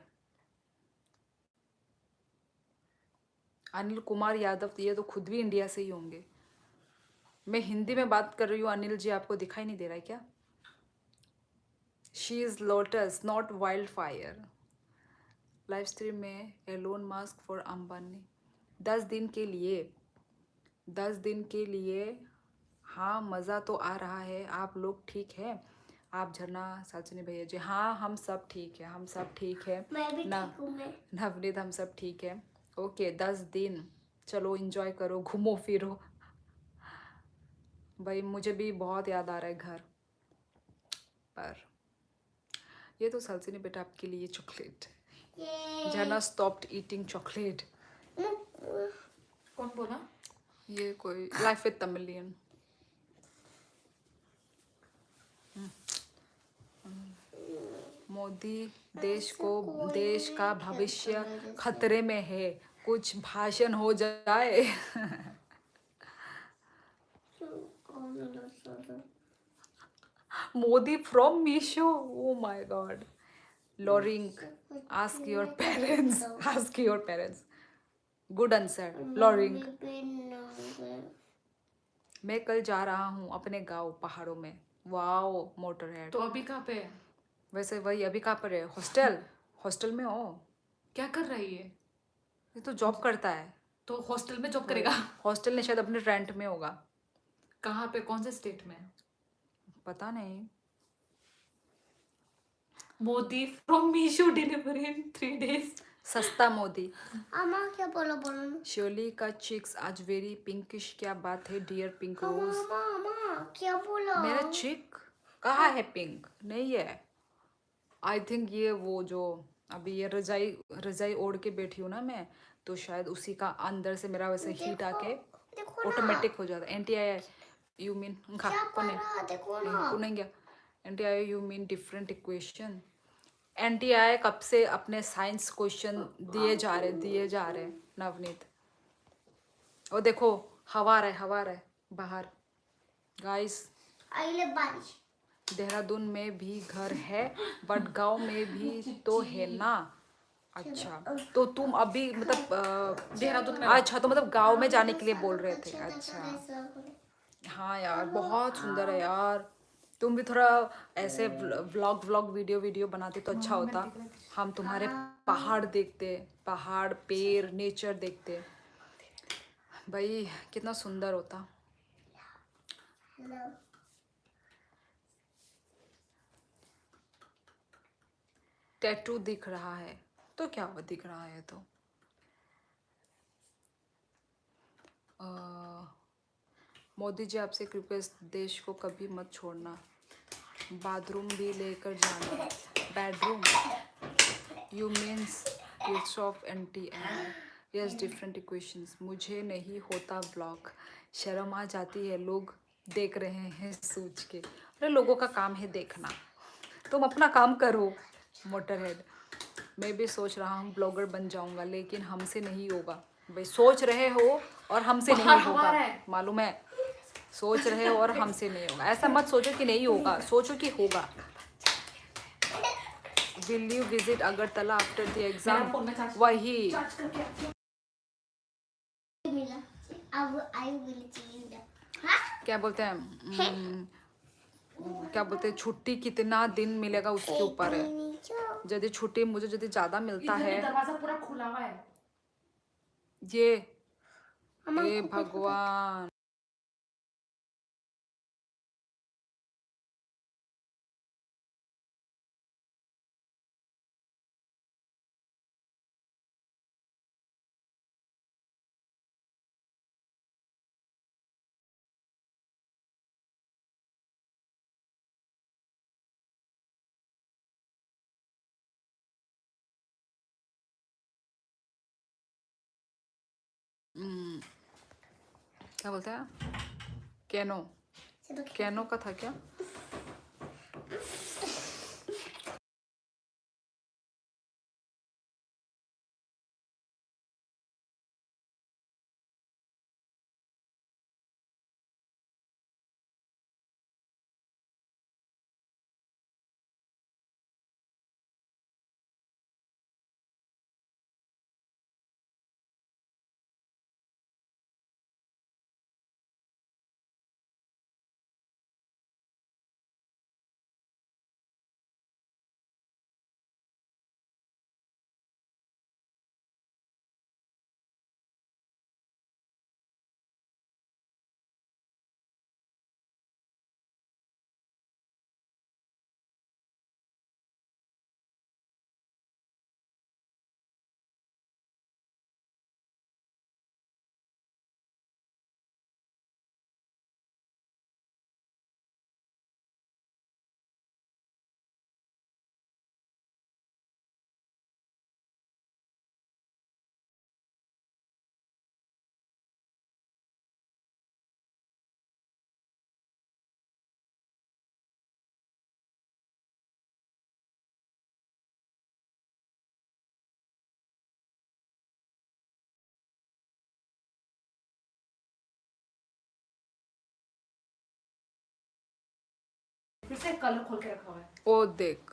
Anil Kumar Yadav, ये तो खुद भी इंडिया से ही होंगे. मैं हिंदी में बात कर रही हूँ अनिल जी, आपको दिखाई नहीं दे रहा है क्या? She is lotus not wild fire. Live stream में एलोन मास्क फॉर अंबानी. 10 दिन के लिए. हाँ मज़ा तो आ रहा है. आप लोग ठीक है? आप झरना साचनी भैया जी, हाँ हम सब ठीक है, हम सब ठीक है. मैं भी ना ठीक हूँ. मैं नवनीत, हम सब ठीक है. ओके 10 दिन चलो एंजॉय करो, घूमो फिरो. भाई मुझे भी बहुत याद आ रहा है घर पर. ये तो सलसिनी बेटा आपके लिए चॉकलेट. ये झरना स्टॉप्ड ईटिंग चॉकलेट. कौन बोला? ये कोई लाइफ विद तमिलियन. मोदी देश का भविष्य खतरे में है, कुछ भाषण हो जाए. Modi from Meesho. O my God. Lowering, ask your parents. Good answer lowering. मैं कल जा रहा हूँ अपने गांव पहाड़ों में. Wow motor head. तो अभी कहाँ पे है? वैसे वही अभी कहाँ पर है? हॉस्टल में हो? क्या कर रही है? ये तो जॉब करता है. तो हॉस्टल में जॉब करेगा? हॉस्टल नहीं, शायद अपने रेंट में होगा. कहाँ पे, कौन से स्टेट में? पता नहीं. Modi from Meesho delivery in 3 days. सस्ता मोदी. अम्मा क्या बोला बोला ना. श्योली का चिक्स आज वेरी पिंकिश. क्या बात है डियर पिंक रोज? अम्मा अम्मा क्या बोला. मेरा चिक कहाँ है? पिंक नहीं है. आई थिंक ये वो जो अभी ये रजाई ओढ़ के बैठी हूँ ना मैं, तो शायद उसी का अंदर से मेरा वैसे हीट आके देखो ना. ऑटोमेटिक हो जाता है. एंटी आया यू मीन क्या पढ़ा देखो ना. नहीं गया. एंटी आया you mean different equation. Anti आया कब से अपने साइंस क्वेश्चन दिए जा रहे नवनीत. और देखो हवा आ रहा है बाहर. गाइस आइले बारिश. देहरादून में भी घर है बट गांव में भी तो है ना. अच्छा तो तुम अभी मतलब देहरादून में. अच्छा तो मतलब गांव में जाने के लिए बोल रहे थे. अच्छा हाँ यार बहुत सुंदर है यार. तुम भी थोड़ा ऐसे व्लॉग वीडियो बनाते तो अच्छा होता. हम तुम्हारे पहाड़ देखते, पहाड़ पेड़ नेचर देखते. भाई कितना सुंदर होता. हेलो. टैटू दिख रहा है तो क्या हुआ, दिख रहा है तो. मोदी जी आपसे रिक्वेस्ट, देश को कभी मत छोड़ना. बाथरूम भी लेकर जाना. Bedroom you means kids of NTR. Yes different equations. मुझे नहीं होता ब्लॉग, शर्म आ जाती है. लोग देख रहे हैं सोच के. अरे लोगों का काम है देखना, तुम अपना काम करो. मोटरहेड. मैं भी सोच रहा हूँ ब्लॉगर बन जाऊंगा लेकिन हमसे नहीं होगा. भाई सोच रहे हो और हमसे नहीं होगा, मालूम है. सोच रहे हो और हमसे नहीं होगा. ऐसा मत सोचो कि नहीं होगा, सोचो कि होगा. Will you visit Agartala after the exam? वही मिला. अब आई विल चेंज. हाँ क्या बोलते हैं क्या बोलते हैं, छुट्टी कितना दिन मिलेगा उसके ऊपर है. यदि छुट्टी मुझे यदि ज़्यादा मिलता है. दरवाजा पूरा खुला हुआ है. ये अम्मा हे को पकड़। भगवान। क्या बोलते हैं, कैनो, चलो कैनो का था क्या? फिर से कलर खोल के रखा हुआ है। ओ देख,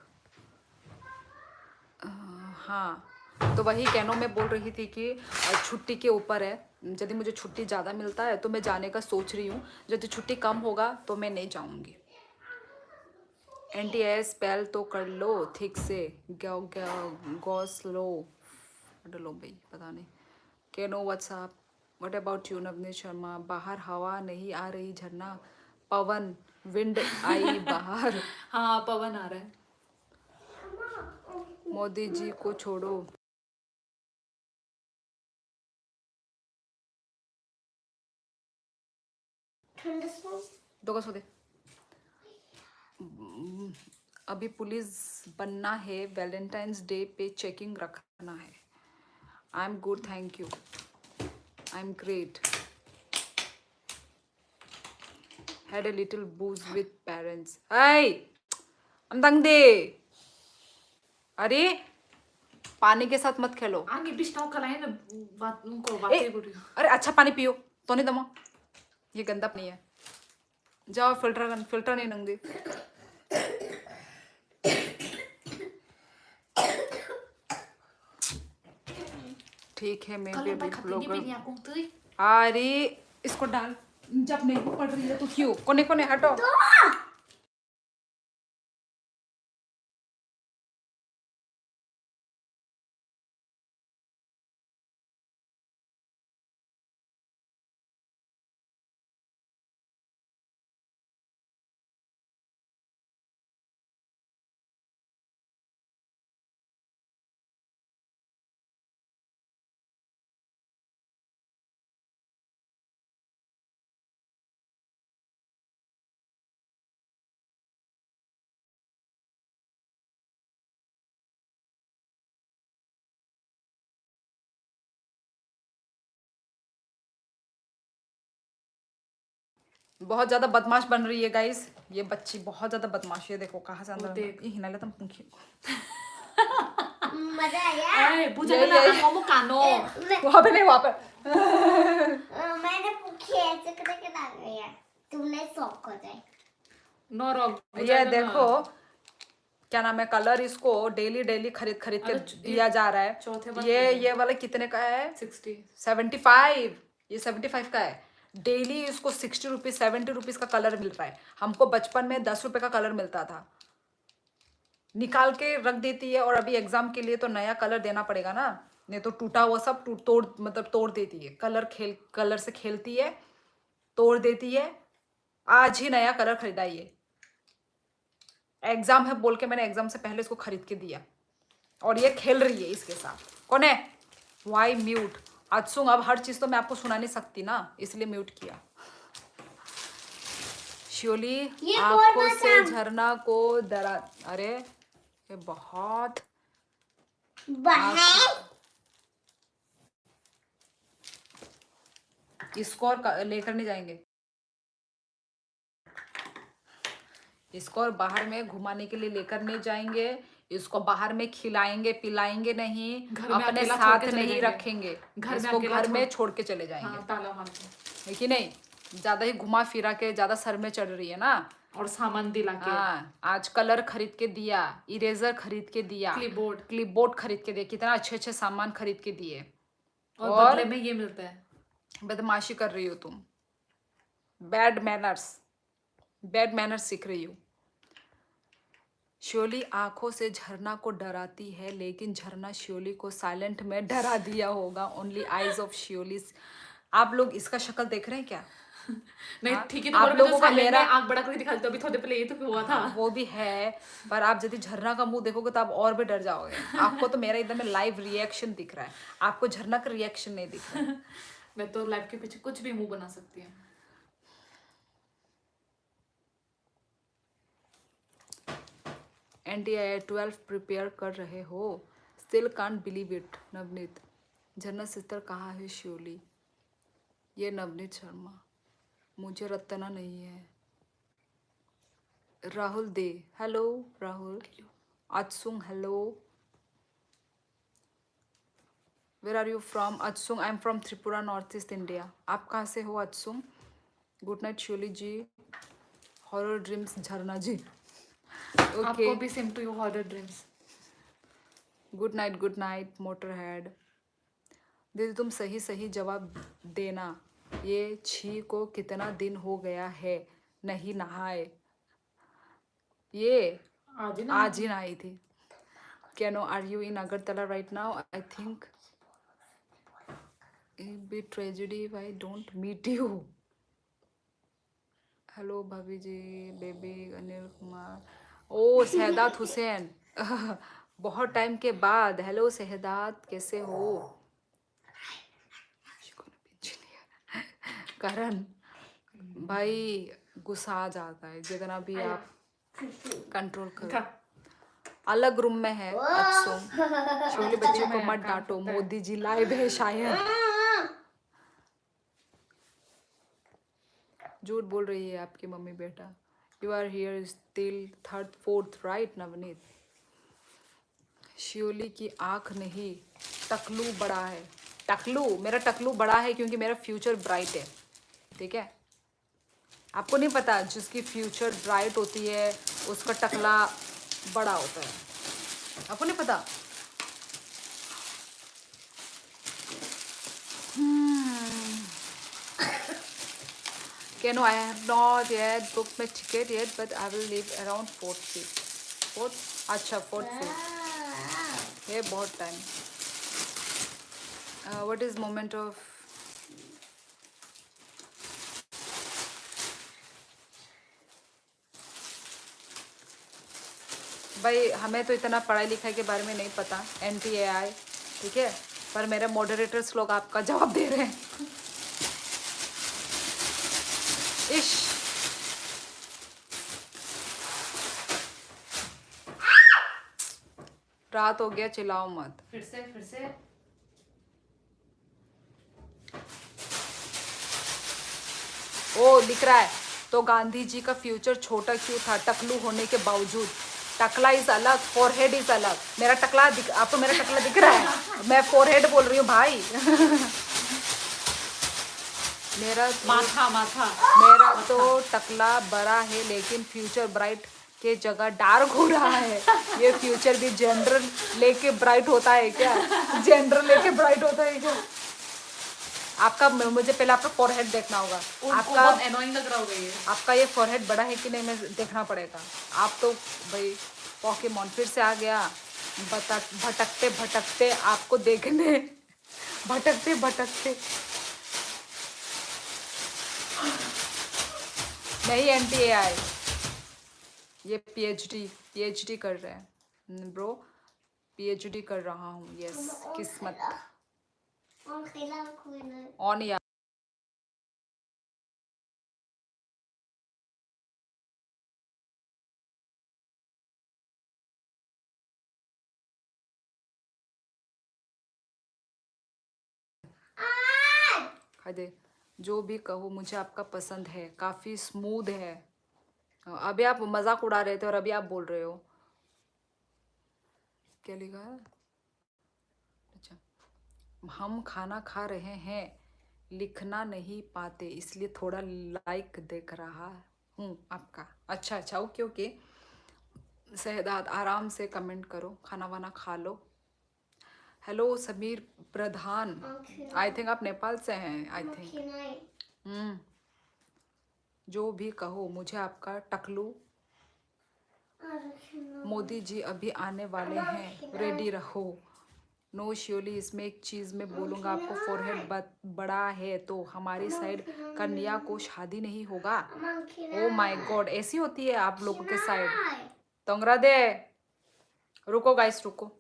हाँ, तो वही कैनो में बोल रही थी कि छुट्टी के ऊपर है। यदि मुझे छुट्टी ज़्यादा मिलता है तो मैं जाने का सोच रही हूँ, यदि छुट्टी कम होगा तो मैं नहीं जाऊँगी। NTS स्पेल तो कर लो ठीक से, गो स्लो लो भाई, पता नहीं। कैनो WhatsApp, what about you Navneet Sharma? बाहर हवा नहीं आ रही झरना, पवन विंड आई बाहर। हाँ पवन आ रहा है। मोदी जी को छोड़ो। ठंडा से दो का सो दे। अभी पुलिस बनना है, वैलेंटाइंस डे पे चेकिंग रखना है। I am good, thank you, I am great. Had a little booze with parents. Hey, दे। अरे पानी के साथ मत खेलो। आगे बिस्टाव कलाए ना बात उनको ए, बातें बोली। अरे अच्छा पानी पियो तो नहीं दमा, ये गंदा पानी है। जाओ फिल्टर नहीं नंगे। ठीक है, मैं भी अभी ब्लॉगर। अरे इसको डाल, जब नहीं पड़ रही है तो क्यों? कोने कोने हटो। बहुत ज्यादा बदमाश बन रही है गाइस, ये बच्ची बहुत ज्यादा बदमाशी है। देखो कहाँ से अंदर ये हिनाले तुम पंखी। मजा आया। ए बुझा ना मोमो कानो। वहां पे नहीं, वहां पे। मैंने पूछी ऐसे करके ना गया, तुमने शौक हो जाए। No rock. ये देखो क्या नाम है, कलर इसको डेली डेली खरीद खरीद के दिया जा रहा है। ये वाला कितने का है? 60 75। ये 75 का है। डेली इसको 60 रुपीज 70 रुपीज का कलर मिल रहा है। हमको बचपन में 10 रुपए का कलर मिलता था। निकाल के रख देती है, और अभी एग्जाम के लिए तो नया कलर देना पड़ेगा ना। नहीं तो टूटा हुआ सब तोड़ मतलब तोड़ देती है। कलर से खेलती है, तोड़ देती है। आज ही नया कलर खरीदा ये। एग्जाम है बोल के मैंने एग्जाम से पहले इसको खरीद के दिया और ये खेल रही है इसके साथ। कौन है? Y mute? अत्सुंग, अब हर चीज तो मैं आपको सुना नहीं सकती ना, इसलिए म्यूट किया। शियोली आंखों से झरना को डरा। अरे ये बहुत इसको और लेकर नहीं जाएंगे। इसको और बाहर में घुमाने के लिए लेकर नहीं जाएंगे। इसको बाहर में खिलाएंगे पिलाएंगे नहीं, अपने साथ नहीं रखेंगे। इसको घर में छोड़ के चले जाएंगे। हाँ, ताला मार के। है कि नहीं? ज्यादा ही घुमा फिरा के ज्यादा सर में चढ़ रही है ना। और सामान दिला के। हाँ, आज कलर खरीद के दिया, इरेजर खरीद के दिया, क्लिपबोर्ड खरीद के दिया, कितना अच्छे अच्छे सामान खरीद के दिए। और बदले में ये मिलता है। बदमाशी कर रही हो तुम। बैड मैनर्स सीख रही हो। श्योली आंखों से झरना को डराती है, लेकिन झरना श्योली को साइलेंट में डरा दिया होगा। Only eyes of Shyoli. आप लोग इसका शक्ल देख रहे हैं क्या? नहीं ठीक है, तो आप लोगों का मेरा आंख बड़ा करके दिखाते, अभी थोड़े पहले ये तो हुआ था। वो भी है, पर आप यदि झरना का मुंह देखोगे तो आप और भी डर जाओगे। आपको तो मेरा एकदम लाइव रिएक्शन दिख रहा है, आपको झरना का रिएक्शन नहीं दिख रहा है। मैं तो लाइव के पीछे कुछ भी मुंह बना सकती हूँ। NDI 12 प्रिपेयर कर रहे हो? Still can't believe it. Navneet, झरना सिस्टर कहाँ है श्योली? ये नवनीत शर्मा, मुझे रत्तना नहीं है। राहुल दे, hello Rahul. Atsung, hello. Where are you from? Atsung, I am from Tripura, north east India. आप कहाँ से हो Atsung? Good night Shyoli ji. Horror dreams Jharna ji. आपको भी same to you horror dreams. Good night motor head. दीदी तुम सही सही जवाब देना। ये छी को कितना दिन हो गया है नहीं नहाए? ये आज ही नहाई थी। कैनो are you in Agartala right now? I think it be tragedy if I don't meet you. Hello भाभी जी, बेबी अनिल कुमार। ओ शहदाद हुसैन, बहुत टाइम के बाद। हेलो शहदाद, कैसे हो? करण भाई, गुस्सा आ जाता है, जितना भी आप कंट्रोल करो। अलग रूम में है अत्सुंग। छोटे बच्चे को मत डांटो, मोदी जी लाइव है शायद। झूठ बोल रही है आपकी मम्मी बेटा। You are here still 3rd 4th right Navneet? Shyoli की आंख नहीं, टकलू बड़ा है। टकलू, मेरा टकलू बड़ा है क्योंकि मेरा फ्यूचर ब्राइट है। ठीक है, आपको नहीं पता, जिसकी फ्यूचर ब्राइट होती है उसका टकला बड़ा होता है। आपको नहीं पता? Keno, I have not yet booked my ticket yet, but I will leave around 4th week. 4th? अच्छा 4th week. ये बहुत time. What is moment of भाई, हमें तो इतना पढ़ाई लिखाई के बारे में नहीं पता, NTAI, ठीक है, पर मेरे मॉडरेटर्स लोग आपका जवाब दे रहे हैं। इश, रात हो गया, चिल्लाओ मत। फिर से ओ लिख रहा है, तो गांधी जी का फ्यूचर छोटा क्यों था टकलू होने के बावजूद? टकला इज अलग, फोरहेड इज अलग। मेरा टकला आपको मेरा टकला दिख रहा है? मैं फोरहेड बोल रही हूँ भाई। मेरा तो टकला बड़ा है, लेकिन फ्यूचर ब्राइट के जगह डार्क हो रहा है। ये फ्यूचर भी जेंडर लेके ब्राइट होता है क्या? जेंडर लेके ब्राइट होता है क्या? आपका, मुझे पहले आपका फोरहेड देखना होगा। आपका बहुत एनोइंग लग रहा होगा ये। आपका ये फोरहेड बड़ा है कि नहीं, मैं देखना पड़ेगा। आप तो भाई पॉकेमॉन फिर से आ गया। भटकते भटकते आपको देखने, भटकते भटकते। नहीं एंटी एआई, ये पीएचडी कर रहे हैं ब्रो, पीएचडी कर रहा हूँ। यस, किस्मत ऑन या दे। जो भी कहो मुझे आपका पसंद है, काफी स्मूथ है। अभी आप मजाक उड़ा रहे थे और अभी आप बोल रहे हो। क्या लिखा है? अच्छा, हम खाना खा रहे हैं, लिखना नहीं पाते इसलिए थोड़ा लाइक देख रहा हूँ आपका। अच्छा अच्छा, ओके ओके। शहदाद आराम से कमेंट करो, खाना वाना खा लो। Hello Sameer Pradhan, I think आप नेपाल से हैं, आई थिंक। जो भी कहो मुझे आपका टकलू। मोदी जी अभी आने वाले हैं, रेडी रहो। नो श्योरली, इसमें एक चीज़ मैं बोलूँगा आपको, फोरहेड बड़ा है तो हमारी साइड कन्या को शादी नहीं होगा। ओ माय गॉड, ऐसी होती है आप लोगों के साइड? तोंगरा दे, रुको गाइस रुको।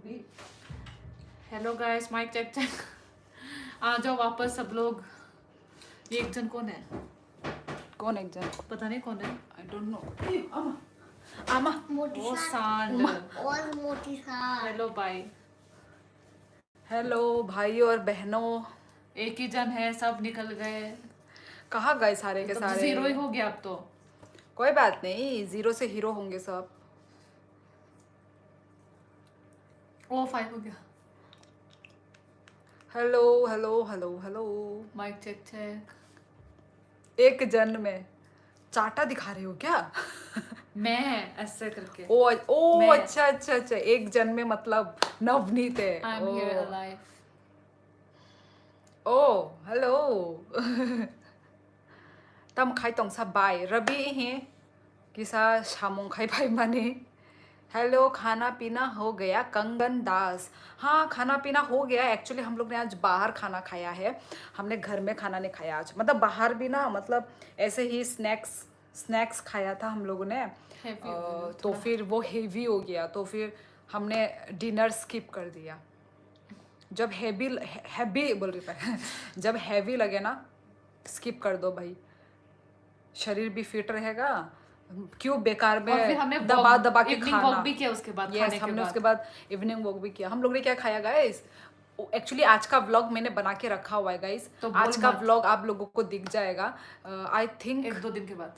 भी। Hello guys, mic check check. आ जाओ वापस सब लोग। ये एक जन कौन है? कौन एक जन? पता नहीं कौन है। I don't know. आमा आमा मोटी वो सांड सांड। और मोटी सांड। हेलो भाई। हेलो भाई और बहनों। एक ही जन है, सब निकल गए। कहाँ गए सारे के तो सारे? जीरो ही हो गया अब तो। कोई बात नहीं, 0 से हीरो होंगे सब। ओ 5 हो गया। Hello hello hello hello. Mic check check. एक जन में चाटा दिखा रहे हो क्या? मैं ऐसे करके। ओ मैं अच्छा अच्छा अच्छा, एक जन में मतलब नवनीत है। I am here alive. ओ हेलो। तम खाई तोंग सा बाय रबी है किसा शामों खाई भाई माने। हेलो, खाना पीना हो गया? कंगन दास। हाँ, खाना पीना हो गया। एक्चुअली हम लोग ने आज बाहर खाना खाया है। हमने घर में खाना नहीं खाया आज, मतलब बाहर भी ना, मतलब ऐसे ही स्नैक्स खाया था हम लोगों ने। Heavy हो गया तो थोड़ा। फिर वो हेवी हो गया, तो फिर हमने डिनर स्किप कर दिया। जब हैवी बोल रही था। जब हैवी लगे ना, स्किप कर दो भाई, शरीर भी फिट रहेगा। क्यों बेकार और फिर में हमने दबा दबा के इवनिंग खाना। वॉक भी किया उसके बाद, यस, खाने के हमने बाद। उसके बाद इवनिंग वॉक भी किया। हम लोग ने क्या खाया गाइस? एक्चुअली आज का व्लॉग मैंने बना के रखा हुआ है गाइस। तो आज बोल का मत। व्लॉग आप लोगों को दिख जाएगा आई थिंक। 1-2 दिन के बाद।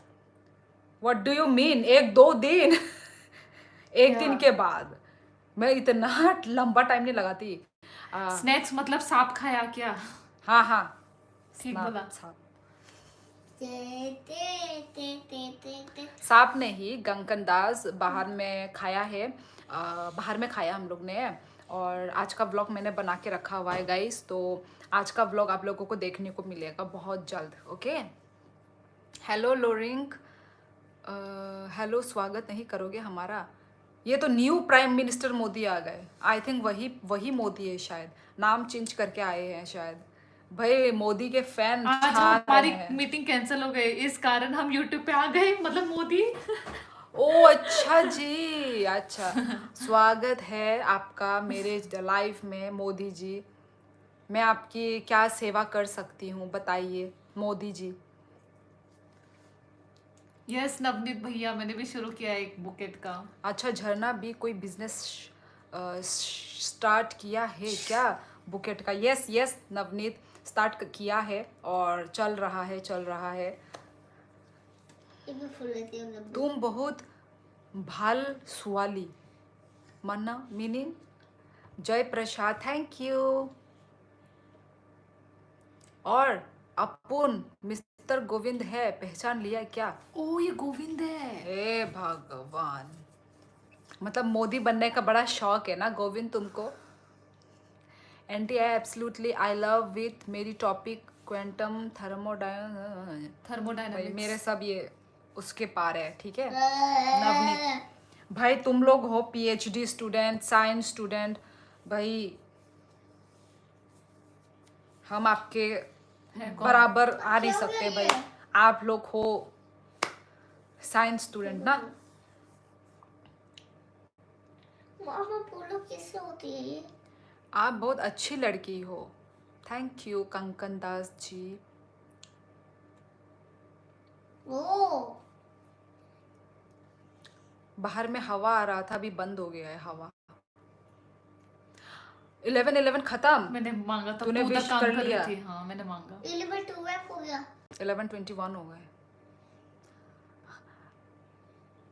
व्हाट डू यू मीन 1-2 दिन? एक क्या? दिन के बाद? मैं इतना लंबा टाइम नहीं लगाती। स्नैक्स मतलब सांप खाया क्या? हाँ हाँ, ठीक बोला। सांप नहीं, गंकनदास बाहर में खाया है। बाहर में खाया हम लोग ने। और आज का व्लॉग मैंने बना के रखा हुआ है गाइस, तो आज का व्लॉग आप लोगों को देखने को मिलेगा बहुत जल्द। ओके। हेलो लोरिंग। हेलो, स्वागत नहीं करोगे हमारा? ये तो न्यू प्राइम मिनिस्टर मोदी आ गए। आई थिंक वही मोदी है शायद, नाम चेंज करके आए हैं शायद। भाई मोदी के फैन आज छा हमारी रहे हैं। मीटिंग कैंसिल हो गई, इस कारण हम यूट्यूब पे आ गए, मतलब मोदी। ओ अच्छा जी, अच्छा। स्वागत है आपका मेरे लाइफ में मोदी जी। मैं आपकी क्या सेवा कर सकती हूँ बताइए मोदी जी। यस नवनीत भैया, मैंने भी शुरू किया है एक बुकेट का। अच्छा, झरना भी कोई बिजनेस स्टार्ट किया है क्या बुकेट का? यस यस नवनीत, स्टार्ट किया है और चल रहा है चल रहा है। तुम बहुत भाल सुवाली मन्ना मीनिंग। जय प्रसाद, थैंक यू। और अपुन मिस्टर गोविंद है, पहचान लिया क्या? ओ ये गोविंद है। हे भगवान, मतलब मोदी बनने का बड़ा शौक है ना गोविंद तुमको? Anti absolutely I love with मेरी टॉपिक क्वांटम भाई थर्मोडायनामिक्स। मेरे सब ये उसके पार है, ठीक है नवनीत भाई। तुम लोग हो पीएचडी स्टूडेंट, साइंस स्टूडेंट भाई, हम आपके है कौन? बराबर आ नहीं सकते भाई। आप लोग हो साइंस स्टूडेंट ना। मामा बोलो कैसे होती है ये? आप बहुत अच्छी लड़की हो। Thank you Konkan Das ji. ओ बाहर में हवा आ रहा था, अभी बंद हो गया है हवा। 11-11 खत्म। मैंने मांगा था, तूने तू उधर विश काम कर कर रही लिया? थी। हाँ मैंने मांगा। 11-12 हो गया। 11:21 हो गए।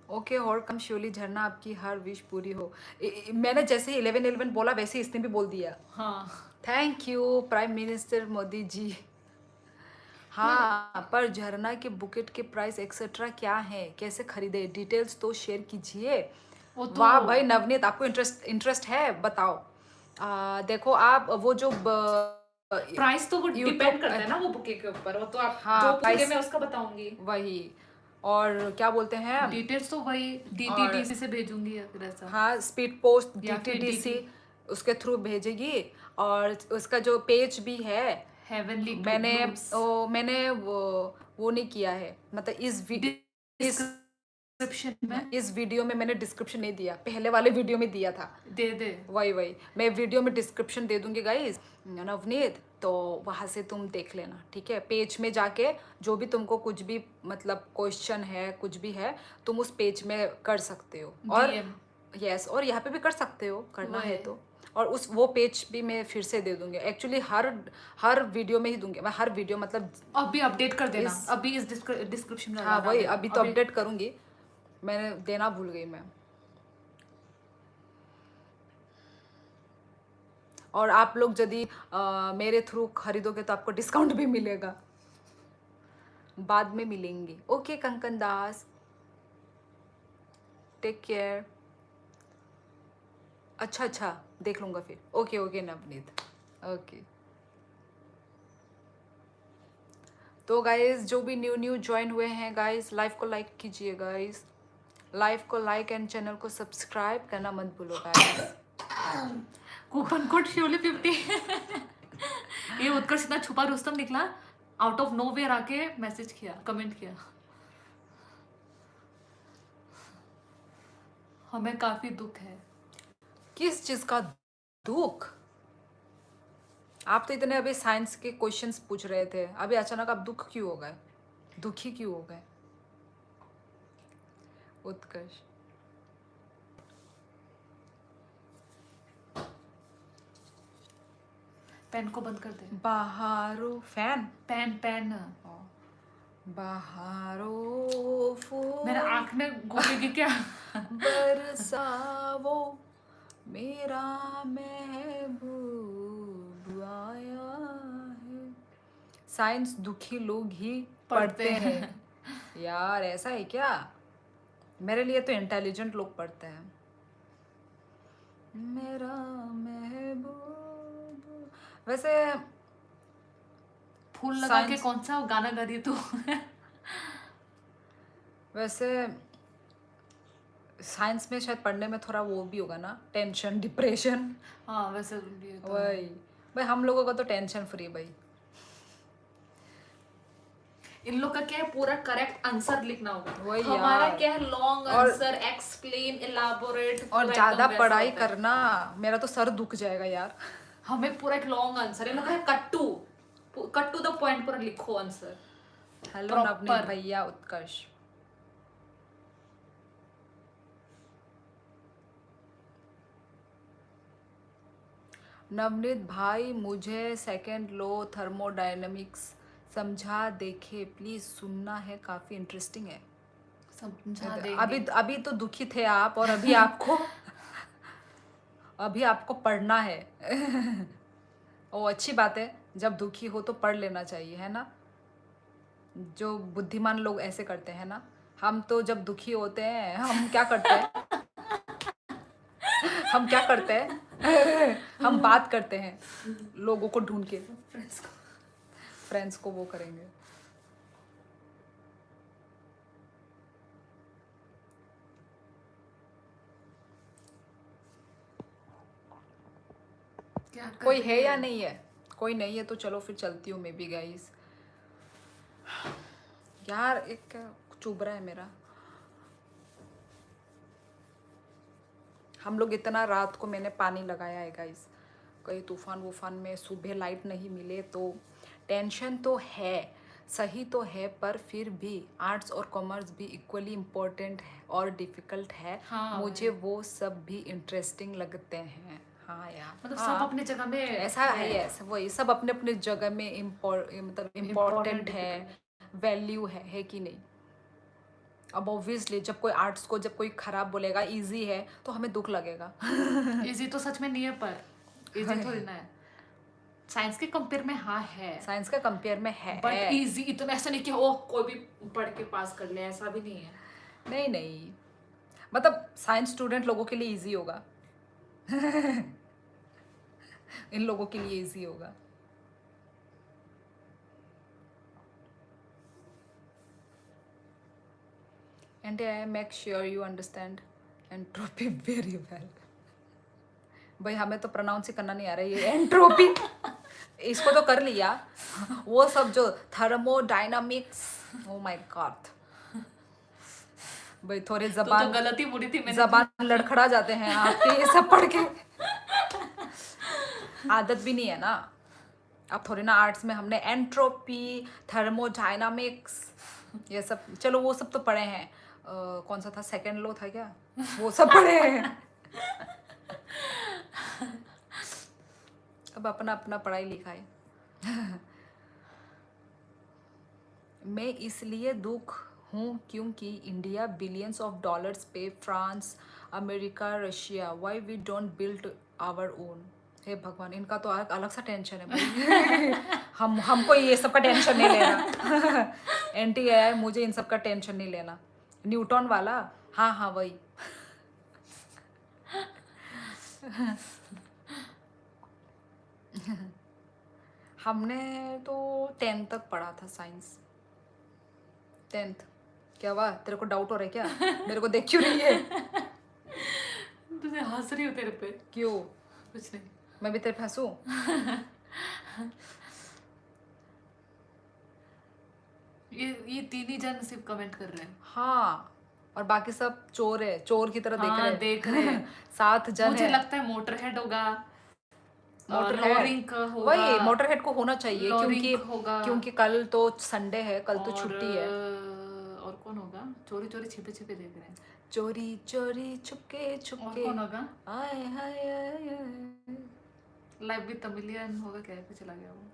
ओके, और कम श्योरली झरना आपकी हर विश पूरी हो। मैंने जैसे ही 11-11 बोला वैसे ही इसने भी बोल दिया। हाँ thank you prime minister Modi ji. हाँ, पर झरना के बुकेट के प्राइस एक्सेट्रा क्या है, कैसे खरीदे, डिटेल्स तो शेयर कीजिए। वो तो वाह भाई नवनीत, आपको इंटरेस्ट है बताओ। देखो आप वो जो प्राइस तो वो यूट्यूब डिपेंड करता है ना वो बुके के ऊपर, वो तो आप हाँ जो पूछोगे प्राइस मैं उसका बताऊंगी। वही। और क्या बोलते हैं, डिटेल्स तो वही डीटीडीसी से भेजूंगी अगर ऐसा। हाँ स्पीड पोस्ट या फिर डीटीडीसी उसके थ्रू भेजेगी। और उसका जो पेज भी है हेवनली मैंने वो नहीं किया है, मतलब इस डिस्क्रिप्शन में इस वीडियो में मैंने डिस्क्रिप्शन नहीं दिया, पहले वाले वीडियो में दिया था। दे दे। वही मैं वीडियो में डिस्क्रिप्शन दे दूंगी गाइस, नवनीत, तो वहाँ से तुम देख लेना, ठीक है। पेज में जाके जो भी तुमको कुछ भी मतलब क्वेश्चन है, कुछ भी है, तुम उस पेज में कर सकते हो। और DM यस, और यहाँ पे भी कर सकते हो, करना है वही। तो। और उस वो पेज भी मैं फिर से दे दूंगी। एक्चुअली हर वीडियो में ही दूंगी मैं, हर वीडियो मतलब। अभी अपडेट कर देना, इस- अभी इस डिस्क्रिप्शन में हाँ डालना वही, अभी तो अभी। अपडेट करूंगी, मैंने देना भूल गई मैं। और आप लोग यदि मेरे थ्रू खरीदोगे तो आपको डिस्काउंट भी मिलेगा, बाद में मिलेंगे। ओके कंकन दास, टेक केयर। अच्छा देख लूंगा फिर। Okay Navneet, okay. तो गाइस जो भी न्यू ज्वाइन हुए हैं गाइस, लाइव को लाइक कीजिए गाइस, लाइव को लाइक एंड चैनल को सब्सक्राइब करना मत भूलो गाइस। कूपन कोड शिवली 50। ये उत्कर्ष इतना छुपा रुस्तम निकला, आउट ऑफ नोवेयर आके मैसेज किया, कमेंट किया। हमें काफी दुख है। किस चीज का दुख? आप तो इतने अभी साइंस के क्वेश्चंस पूछ रहे थे, अभी अचानक आप दुख क्यों हो गए, दुखी क्यों हो गए? उत्कर्ष, पेन को बंद कर दे। बहारो फैन, पेन बहारो फूल मेरा आँख में घुसेगी क्या? बरसावो मेरा महबूब आया है। साइंस दुखी लोग ही पढ़ते हैं यार, ऐसा है क्या? मेरे लिए तो इंटेलिजेंट लोग पढ़ते हैं। मेरा महबूब। वैसे फूल लगा के Science- कौन सा गाना गा रही है तू? वैसे साइंस में शायद पढ़ने में थोड़ा वो भी होगा ना, टेंशन, डिप्रेशन। हाँ वैसे भी तो वही भाई, हम लोगों का तो टेंशन फ्री भाई। इन लोग का क्या है, पूरा करेक्ट आंसर लिखना होगा। वही हमारा यार। क्या है, लॉन्ग और- आंसर, एक्सप्लेन, इलाबोरेट, और ज्यादा पढ़ाई करना, मेरा तो सर दुख जाएगा यार। हमें पूरा एक लॉन्ग आंसर, इन लोग का है कट टू द पॉइंट, पूरा लिखो आंसर। Hello Proper. नवनीत भैया, उत्कर्ष। नवनीत भाई मुझे सेकंड लो थर्मोडायनेमिक्स समझा देखे प्लीज, सुनना है, काफी इंटरेस्टिंग है। समझा देंगे। अभी तो दुखी थे आप, और अभी आपको पढ़ना है। ओ अच्छी बात है, जब दुखी हो तो पढ़ लेना चाहिए, है ना। जो बुद्धिमान लोग ऐसे करते हैं ना। हम तो जब दुखी होते हैं हम क्या करते हैं? हम क्या करते हैं? हम बात करते हैं लोगों को ढूंढ के, फ्रेंड्स को वो करेंगे। क्या कर कोई रही है या नहीं है? कोई नहीं है तो चलो फिर चलती हूँ मैं भी गाइस। यार एक चुभ रहा है मेरा। हम लोग इतना रात को मैंने पानी लगाया है गाइस, कहीं तूफान वूफान में सुबह लाइट नहीं मिले तो टेंशन तो है, सही तो है, पर फिर भी आर्ट्स और कॉमर्स भी इक्वली इम्पोर्टेंट है और डिफ़िकल्ट है। हाँ, मुझे वो सब भी इंटरेस्टिंग लगते हैं। हाँ यार, मतलब हाँ, सब अपने जगह में ऐसा है, ऐसा वही सब अपने अपने जगह में मतलब इम्पोर्टेंट है, वैल्यू है कि नहीं। अब ऑब्वियसली जब कोई आर्ट्स को जब कोई खराब बोलेगा इजी है तो हमें दुख लगेगा। इजी तो सच में नहीं है, पर इजी थोड़ी ना है। साइंस के कंपेयर में हाँ है, साइंस का कंपेयर में है, बट इजी इतना ऐसा नहीं कि ओ कोई भी पढ़ के पास कर ले, ऐसा भी नहीं है। नहीं मतलब साइंस स्टूडेंट लोगों के लिए इजी होगा। इन लोगों के लिए इजी होगा। And I make sure you understand entropy very well. भाई हमें तो प्रोनाउंस ही करना नहीं आ रहा है ये एंट्रोपी। इसको तो कर लिया, वो सब जो थर्मोडायनामिक्स, ओ माय गॉड। भाई थोड़े तो जबान गलती बोली थी मैंने। जबान लड़खड़ा जाते हैं आपके ये सब पढ़ के। आदत भी नहीं है ना। अब थोड़ी ना आर्ट्स में हमने एंट्रोपी, थर्मोडायनामिक्स, ये सब, चलो वो सब तो पढ़े हैं। कौन सा था, सेकंड लॉ था क्या, वो सब पढ़े हैं। अब अपना अपना पढ़ाई लिखाई। मैं इसलिए दुख हूँ क्योंकि इंडिया बिलियंस ऑफ डॉलर्स पे France, America, Russia, why we don't build our own. हे भगवान, इनका तो अलग सा टेंशन है भाई। हमको ये सब का टेंशन नहीं लेना। एंटी है, मुझे इन सब का टेंशन नहीं लेना। न्यूटन वाला, हाँ हाँ वही। हमने तो 10th तक पढ़ा था साइंस। 10th। क्या हुआ, तेरे को डाउट हो रहा है क्या? मेरे को देख क्यों रही है? तुझे हंस रही हो तेरे पे। क्यों? कुछ नहीं। मैं भी तेरे पे हंसूं? ये 3 ही जन सिर्फ कमेंट कर रहे हैं। हाँ, और बाकी सब चोर है, चोर की तरह हाँ, देख रहे हैं। 7 जन मुझे है। लगता है मोटरहेड होगा, मोटरहेड, लोरिंक होगा। वही मोटरहेड को होना चाहिए लोरिंक होगा। क्योंकि कल तो संडे है, कल तो और छुट्टी है। और कौन होगा? चोरी चोरी छिपे छिपे देख रहे हैं। चोरी चोरी छुपके और छुपके कौन होगा? आए हाय आए आए। लाइव विद तमिलियन होगा क्या? पे चला गया वो।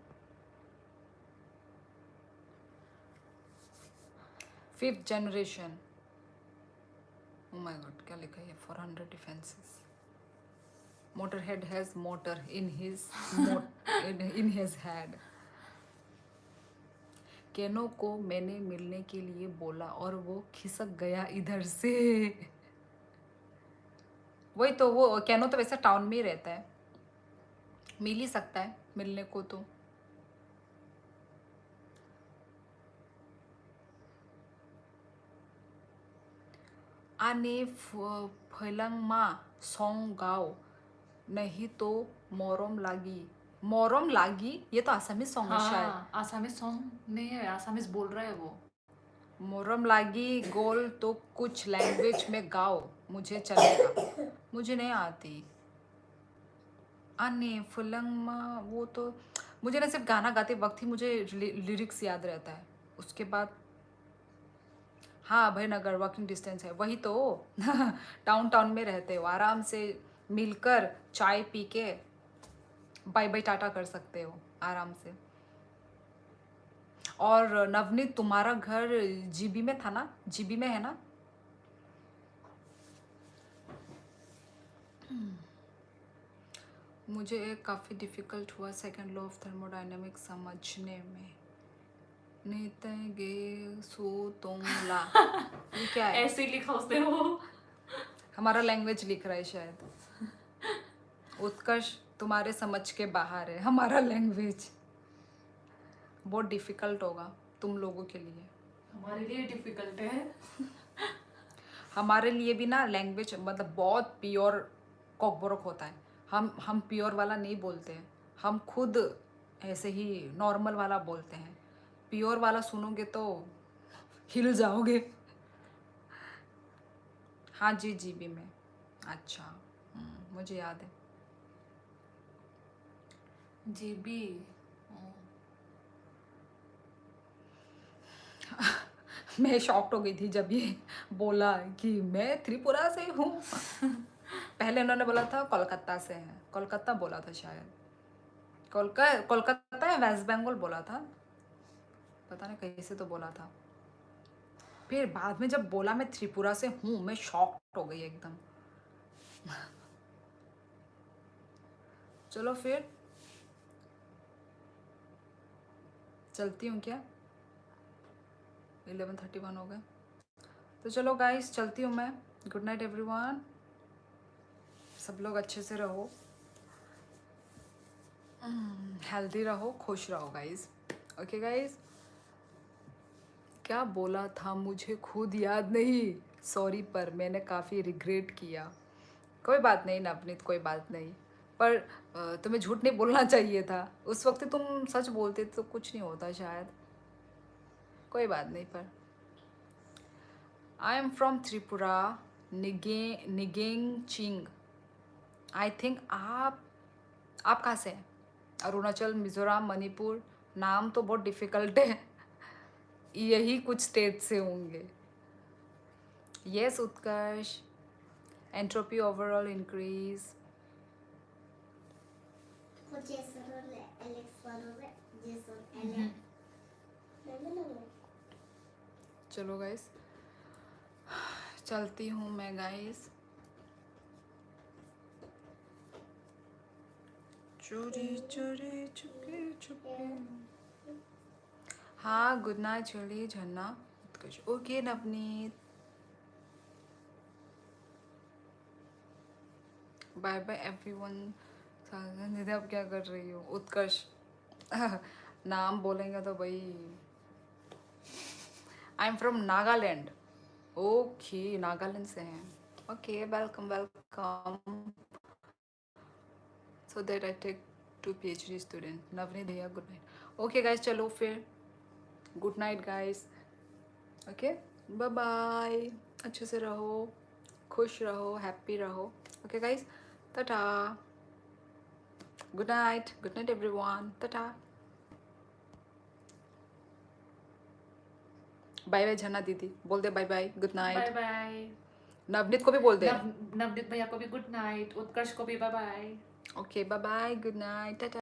5th generation. O my God, क्या लिखा है? 400 defences. Motorhead has motor in his head. केनो को मैंने मिलने के लिए बोला और वो खिसक गया इधर से। वही तो, वो केनो तो वैसे टाउन में ही रहता है, मिल ही सकता है मिलने को तो। आने फलंगमा सॉन्ग गाओ, नहीं तो मोरम लागी। मोरम लागी, ये तो आसामी सॉन्ग है शायद। हाँ, आसामीज सॉन्ग नहीं है, आसामीज बोल रहा है वो। मोरम लागी गोल तो कुछ लैंग्वेज में गाओ, मुझे चलेगा। मुझे नहीं आती। अने फुलंगमा, वो तो मुझे ना सिर्फ गाना गाते वक्त ही मुझे लिरिक्स याद रहता है, उसके बाद। हाँ, भयनगर वॉकिंग डिस्टेंस है, वही तो। टाउन में रहते हो, आराम से मिलकर चाय पी के बाय बाय टाटा कर सकते हो आराम से। और नवनीत, तुम्हारा घर जीबी में था ना? जीबी में है ना? मुझे काफ़ी डिफ़िकल्ट हुआ सेकंड लॉ ऑफ थर्मोडायनेमिक्स समझने में। नितगे सुतोंगला, ये क्या है? ऐसे ही लिखा उसने वो। हमारा लैंग्वेज लिख रहा है शायद। उत्कर्ष, तुम्हारे समझ के बाहर है हमारा लैंग्वेज। बहुत डिफ़िकल्ट होगा तुम लोगों के लिए। हमारे लिए डिफिकल्ट है। हमारे लिए भी ना लैंग्वेज मतलब बहुत प्योर कॉकबोरक होता है। हम प्योर वाला नहीं बोलते हैं, हम खुद ऐसे ही नॉर्मल वाला बोलते हैं। प्योर वाला सुनोगे तो हिल जाओगे। हाँ जी, जीबी में। अच्छा, मुझे याद है। जीबी। मैं शॉक्ड हो गई थी जब ये बोला कि मैं त्रिपुरा से हूँ। पहले उन्होंने बोला था कोलकाता से है, कोलकाता बोला था शायद। कोलकाता या वेस्ट बंगाल बोला था, पता नहीं कहीं से तो बोला था। फिर बाद में जब बोला मैं त्रिपुरा से हूँ, मैं शॉक्ड हो गई एकदम। चलो फिर चलती हूँ क्या? 11:31 हो गए, तो चलो गाइस चलती हूँ मैं। गुड नाइट एवरीवन, सब लोग अच्छे से रहो, हेल्दी रहो, खुश रहो गाइस। ओके गाइस, क्या बोला था मुझे खुद याद नहीं, सॉरी, पर मैंने काफ़ी रिग्रेट किया। कोई बात नहीं नवनीत, कोई बात नहीं, पर तुम्हें झूठ नहीं बोलना चाहिए था उस वक्त। तुम सच बोलते तो कुछ नहीं होता शायद। कोई बात नहीं, पर आई एम फ्रॉम त्रिपुरा, निगेंगचिंग। आई थिंक आप कहाँ से हैं? अरुणाचल, मिजोरम, मणिपुर। नाम तो बहुत डिफिकल्ट है। यही कुछ स्टेट से होंगे। Yes Utkarsh. Entropy overall increase. चलो गाइस, चलती हूँ मैं गाइस। चोरी चोरी चुपके चुपके। हाँ, गुड नाइट चली Jharna Utkarsh. Okay Navneet, bye bye everyone. Nidhi अब क्या कर रही हो? उत्कर्ष नाम बोलेंगे तो भाई। I am from Nagaland. Okay, Nagaland से हैं। Okay, welcome welcome. So that I take 2 PhD student. Navneet भैया गुड नाइट। ओके गाइस, चलो फिर good night guys. Okay, bye bye. अच्छे से रहो, खुश रहो, हैप्पी रहो। Okay guys, tata, good night everyone, tata, bye bye. Jharna दीदी बोल दे bye bye, good bye night. Bye. Navneet को भी बोल दे। नवनीत भैया को भी गुड नाइट, उत्कर्ष को भी bye bye. Okay, bye bye, good night, Tata.